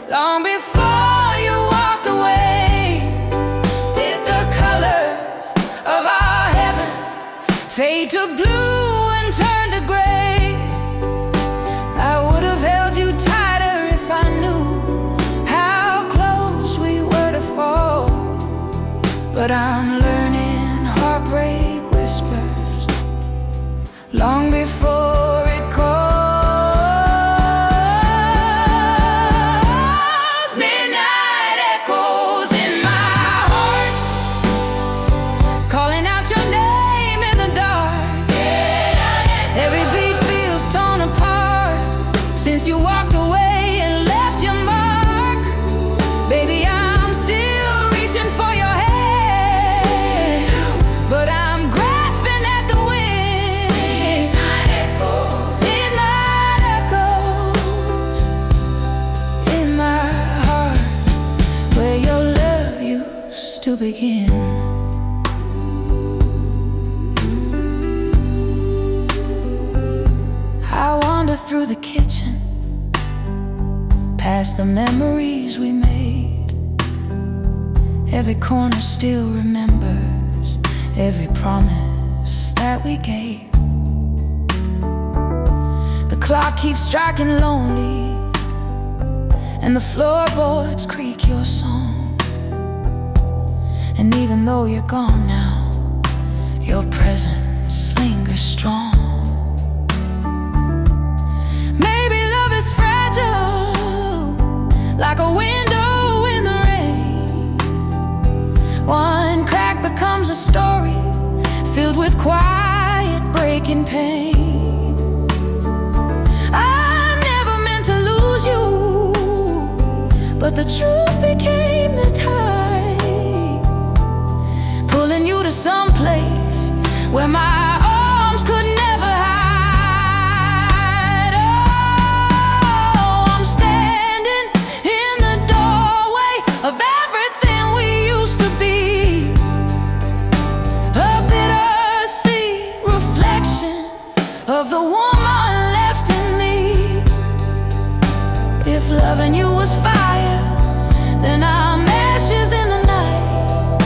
long before you walked away? Did the colors of our heaven fade to blue and turn to gray? I would have held you tighter if I knew how close we were to fall. But I'm learning heartbreak whispers long before it calls. Midnight echoes in my heart, calling out your name in the dark. Every beat feels torn apart since you walked away and left your mark. Baby, I'm still reaching for your hand, but I'm grasping at the wind. Midnight echoes in my heart, where your love used to begin. I wander through the kitchen, past the memories we made. Every corner still remembers every promise that we gave. The clock keeps striking lonely, and the floorboards creak your song. And even though you're gone now, your presence lingers strong. Is fragile, like a window in the rain. One crack becomes a story filled with quiet breaking pain. I never meant to lose you, but the truth became the tide, pulling you to some place where my arms could never hide. Of everything we used to be, a bittersweet reflection of the woman left in me. If loving you was fire, then I'm ashes in the night,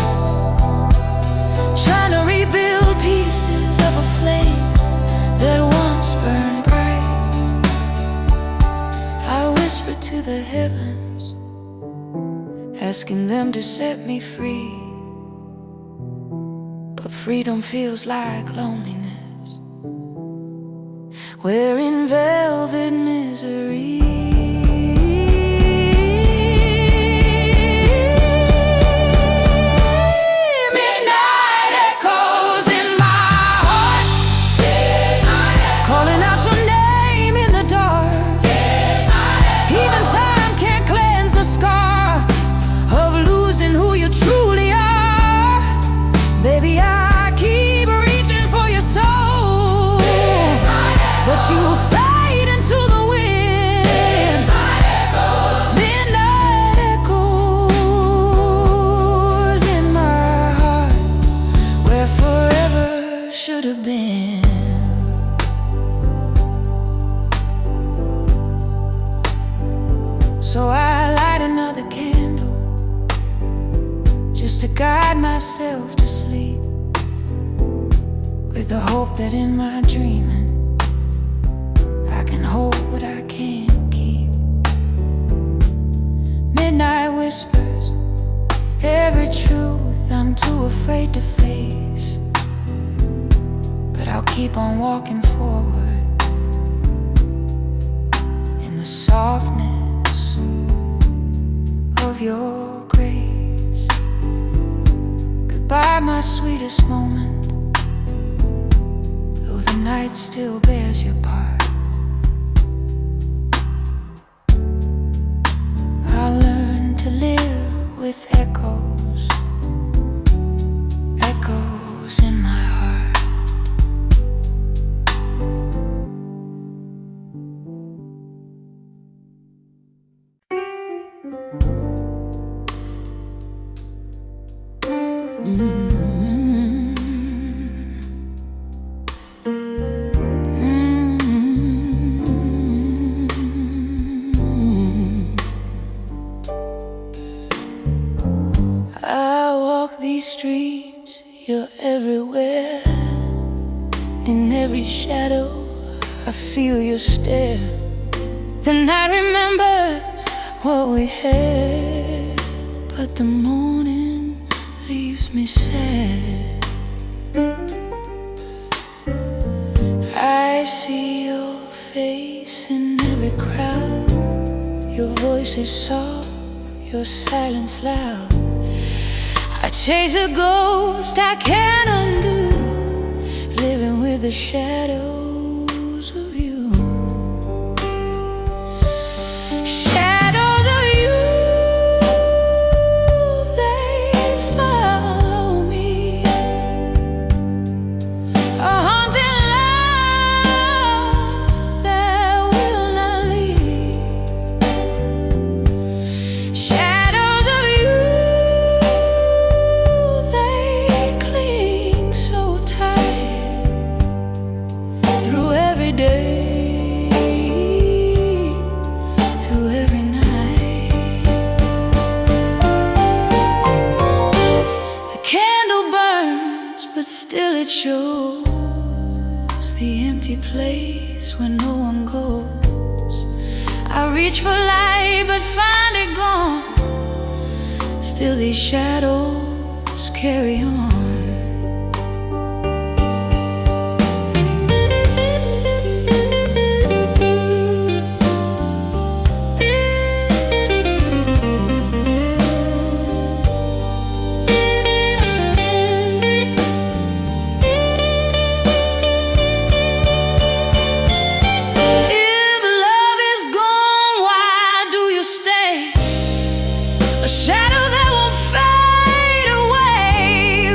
trying to rebuild pieces of a flame that once burned bright. I whispered to the heavens, asking them to set me free, but freedom feels like loneliness. We're in velvet misery. You fade into the wind. Midnight echoes in my heart, where forever should have been. So I light another candle, just to guide myself to sleep, with the hope that in my dreaming I can hold what I can't keep. Midnight whispers every truth I'm too afraid to face, but I'll keep on walking forward in the softness of your grace. Goodbye, my sweetest moment, though the night still bears your part. I'll learn to live with echoes, echoes in my heart. These streets, you're everywhere. In every shadow, I feel your stare. The night remembers what we had, but the morning leaves me sad. I see your face in every crowd. Your voice is soft, your silence loud. I chase a ghost I can't undo, living with the shadows of you. Shadows of you, they follow me, a haunting love that will not leave. Shadows of you, but still it shows the empty place where no one goes. I reach for light but find it gone. Still these shadows carry on. A shadow that won't fade away,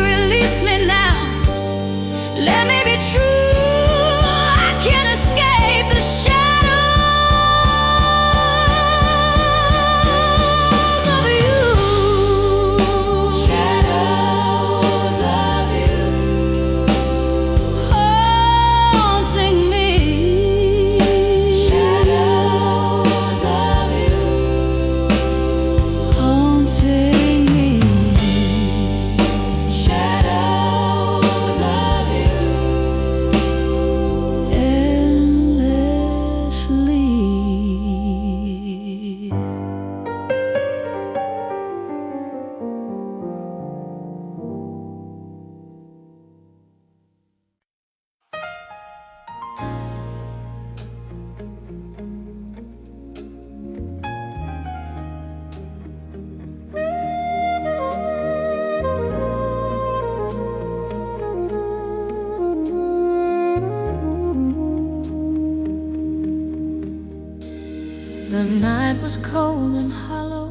night was cold and hollow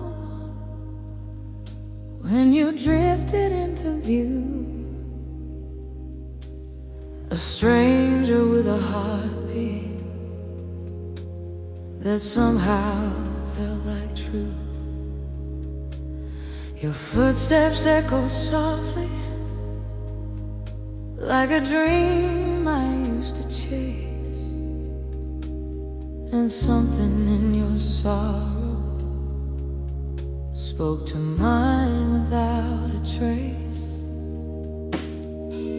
when you drifted into view, a stranger with a heartbeat that somehow felt like true. Your footsteps echoed softly like a dream I used to chase, and something in your sorrow spoke to mine without a trace.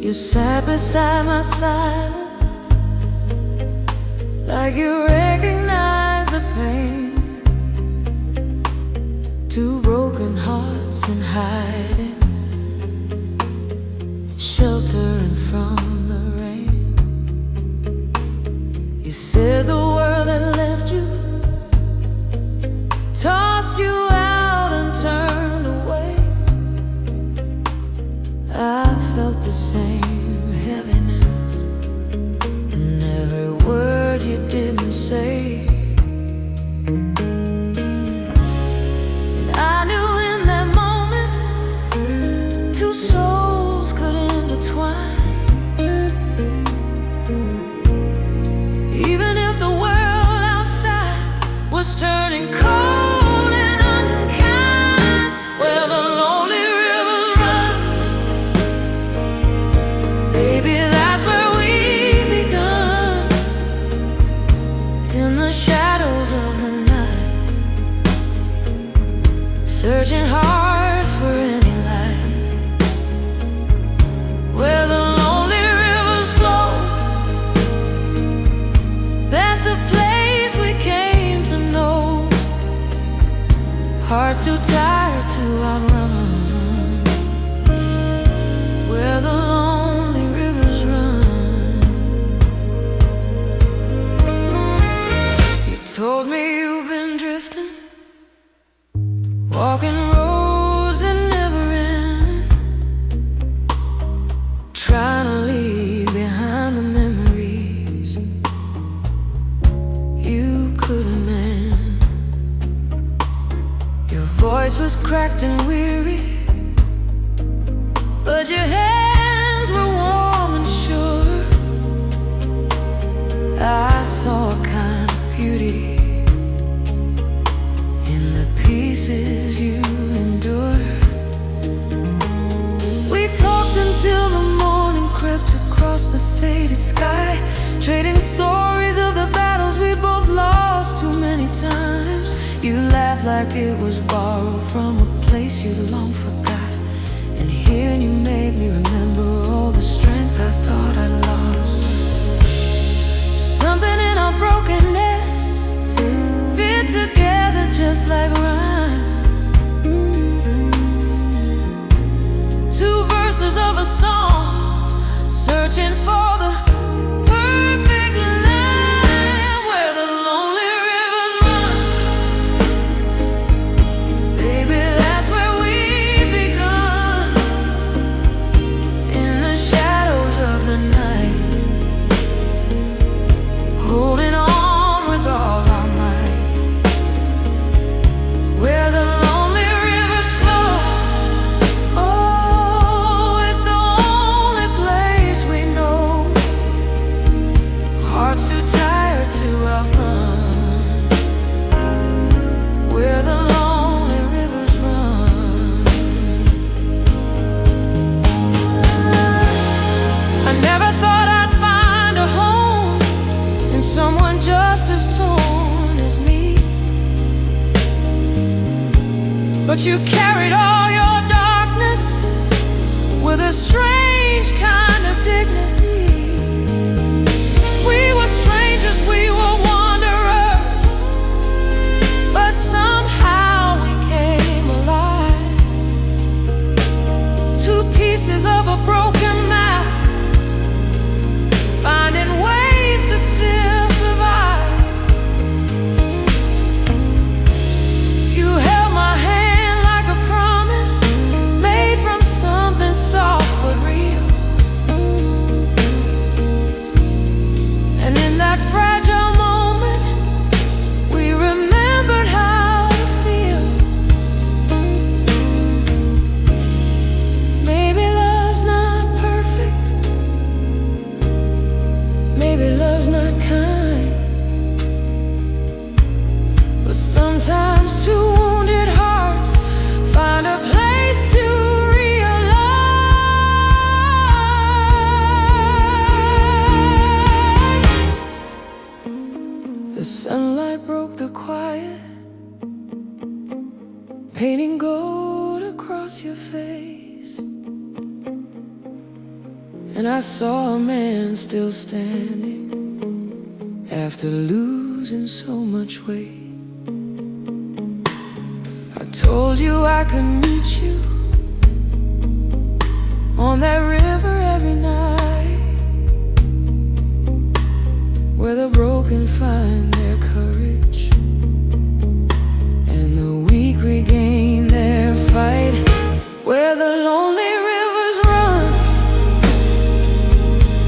You sat beside my silence like you recognized the pain. Two broken hearts in hiding, sheltering from the rain. You said the world had left you, tossed you out and turned away. I felt the same heaviness in every word you didn't say. And I knew in that moment two souls could intertwine. Even if the world outside was turning cold and unkind, where the lonely rivers run, baby, that's where we begun. In the shadows of the night, searching hard for any light, where the lonely rivers flow, that's a place we came to know. Hearts too tired to outrun, where the lonely rivers run. You told me you've been drifting, walking roads that never end, trying to leave behind the memories you couldn't mend. Your voice was cracked and weary, but your hands were warm and sure. I saw a kind of beauty in the pieces you endured. We talked until the morning crept across the faded sky, trading stories of the battles we both lost too many times. You laughed like it was borrowed from a place you long forgot, and hearing you made me remember all the strength I thought I'd lost. Something in our brokenness fit together just like rhyme. Two verses of a song, searching for the perfect line, where the lonely rivers run, baby, that's where we begun. In the shadows of the night, holding on with all our might, where the lonely rivers flow. Oh, it's the only place we know. Hearts too tired to outrun, where the lonely rivers run. I never thought I'd find a home in someone just as torn as me, but you carried all your darkness with a strange kind of dignity. We were strangers, we were wanderers, but somehow we came alive. Two pieces of a broken map, finding ways to still survive. You held my hand like a promise made from something soft but real. And in that fragile moment, we remembered how painting gold across your face. And I saw a man still standing after losing so much weight. I told you I could meet you on that river every night, where the broken find their courage and the weak regain their fight, where the lonely rivers run.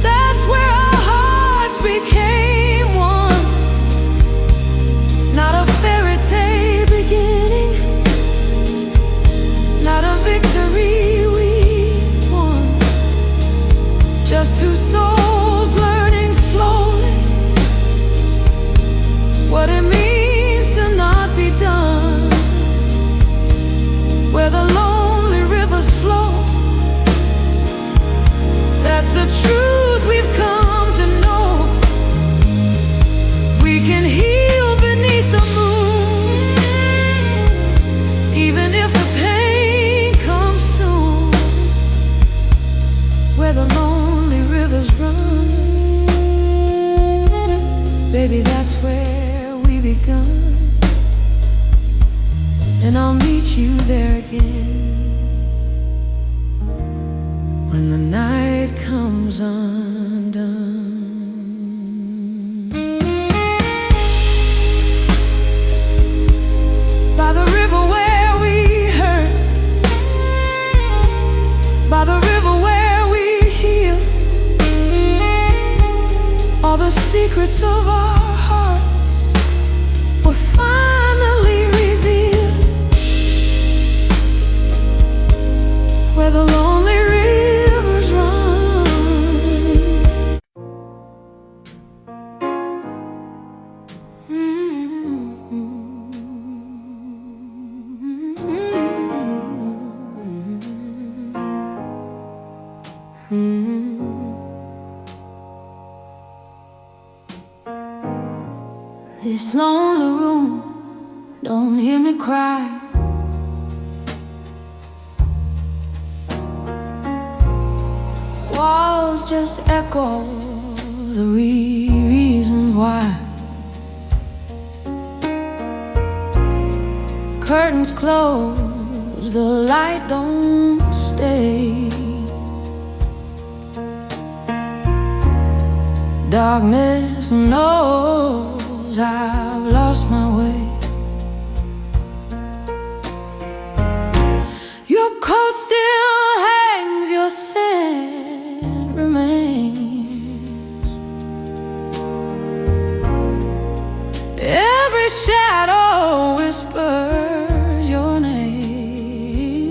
That's where our hearts became one. Not a fairy tale beginning, not a victory we won, just two souls learning slowly what it means to not be done. Where the lonely rivers flow, that's the truth we've come to know. We can heal beneath the moon, even if the pain comes soon. Where the lonely rivers run, baby, that's where we begun. And I'll meet you there again when the night comes undone. By the river where we hurt, by the river where we heal, all the secrets of our hearts were finally revealed. Where the lonely rivers run. This lonely room, don't hear me cry. Walls just echo the reason why. Curtains close, the light don't stay. Darkness knows I've lost my way. Your coat still hangs, your scent remains. Every shadow whispers your name,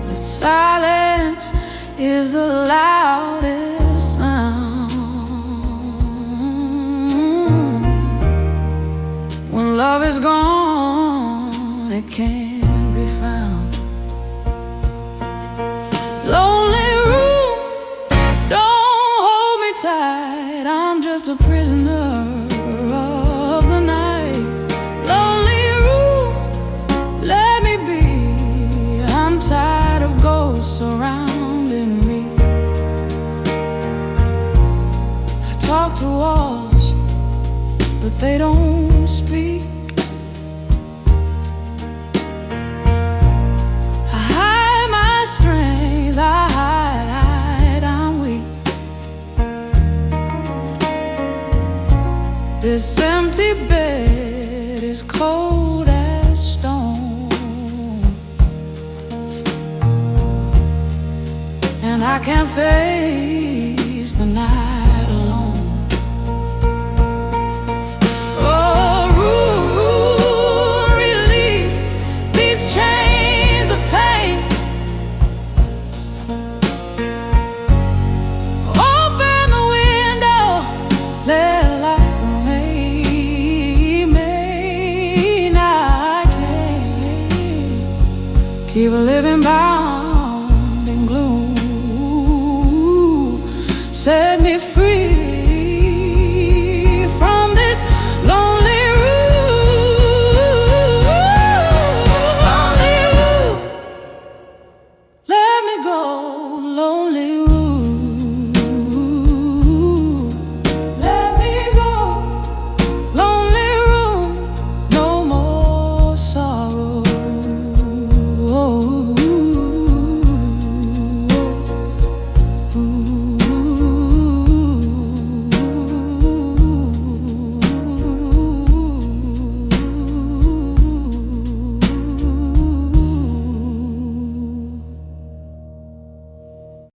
but silence is the loudest sound. When love is gone, it can't be found. Lonely room, don't hold me tight, I'm just a prisoner of the night. Lonely room, let me be, I'm tired of ghosts surrounding me. I talk to walls, but they don't speak. I hide my strength, I hide, I'm weak. This empty bed is cold as stone, and I can't face the night.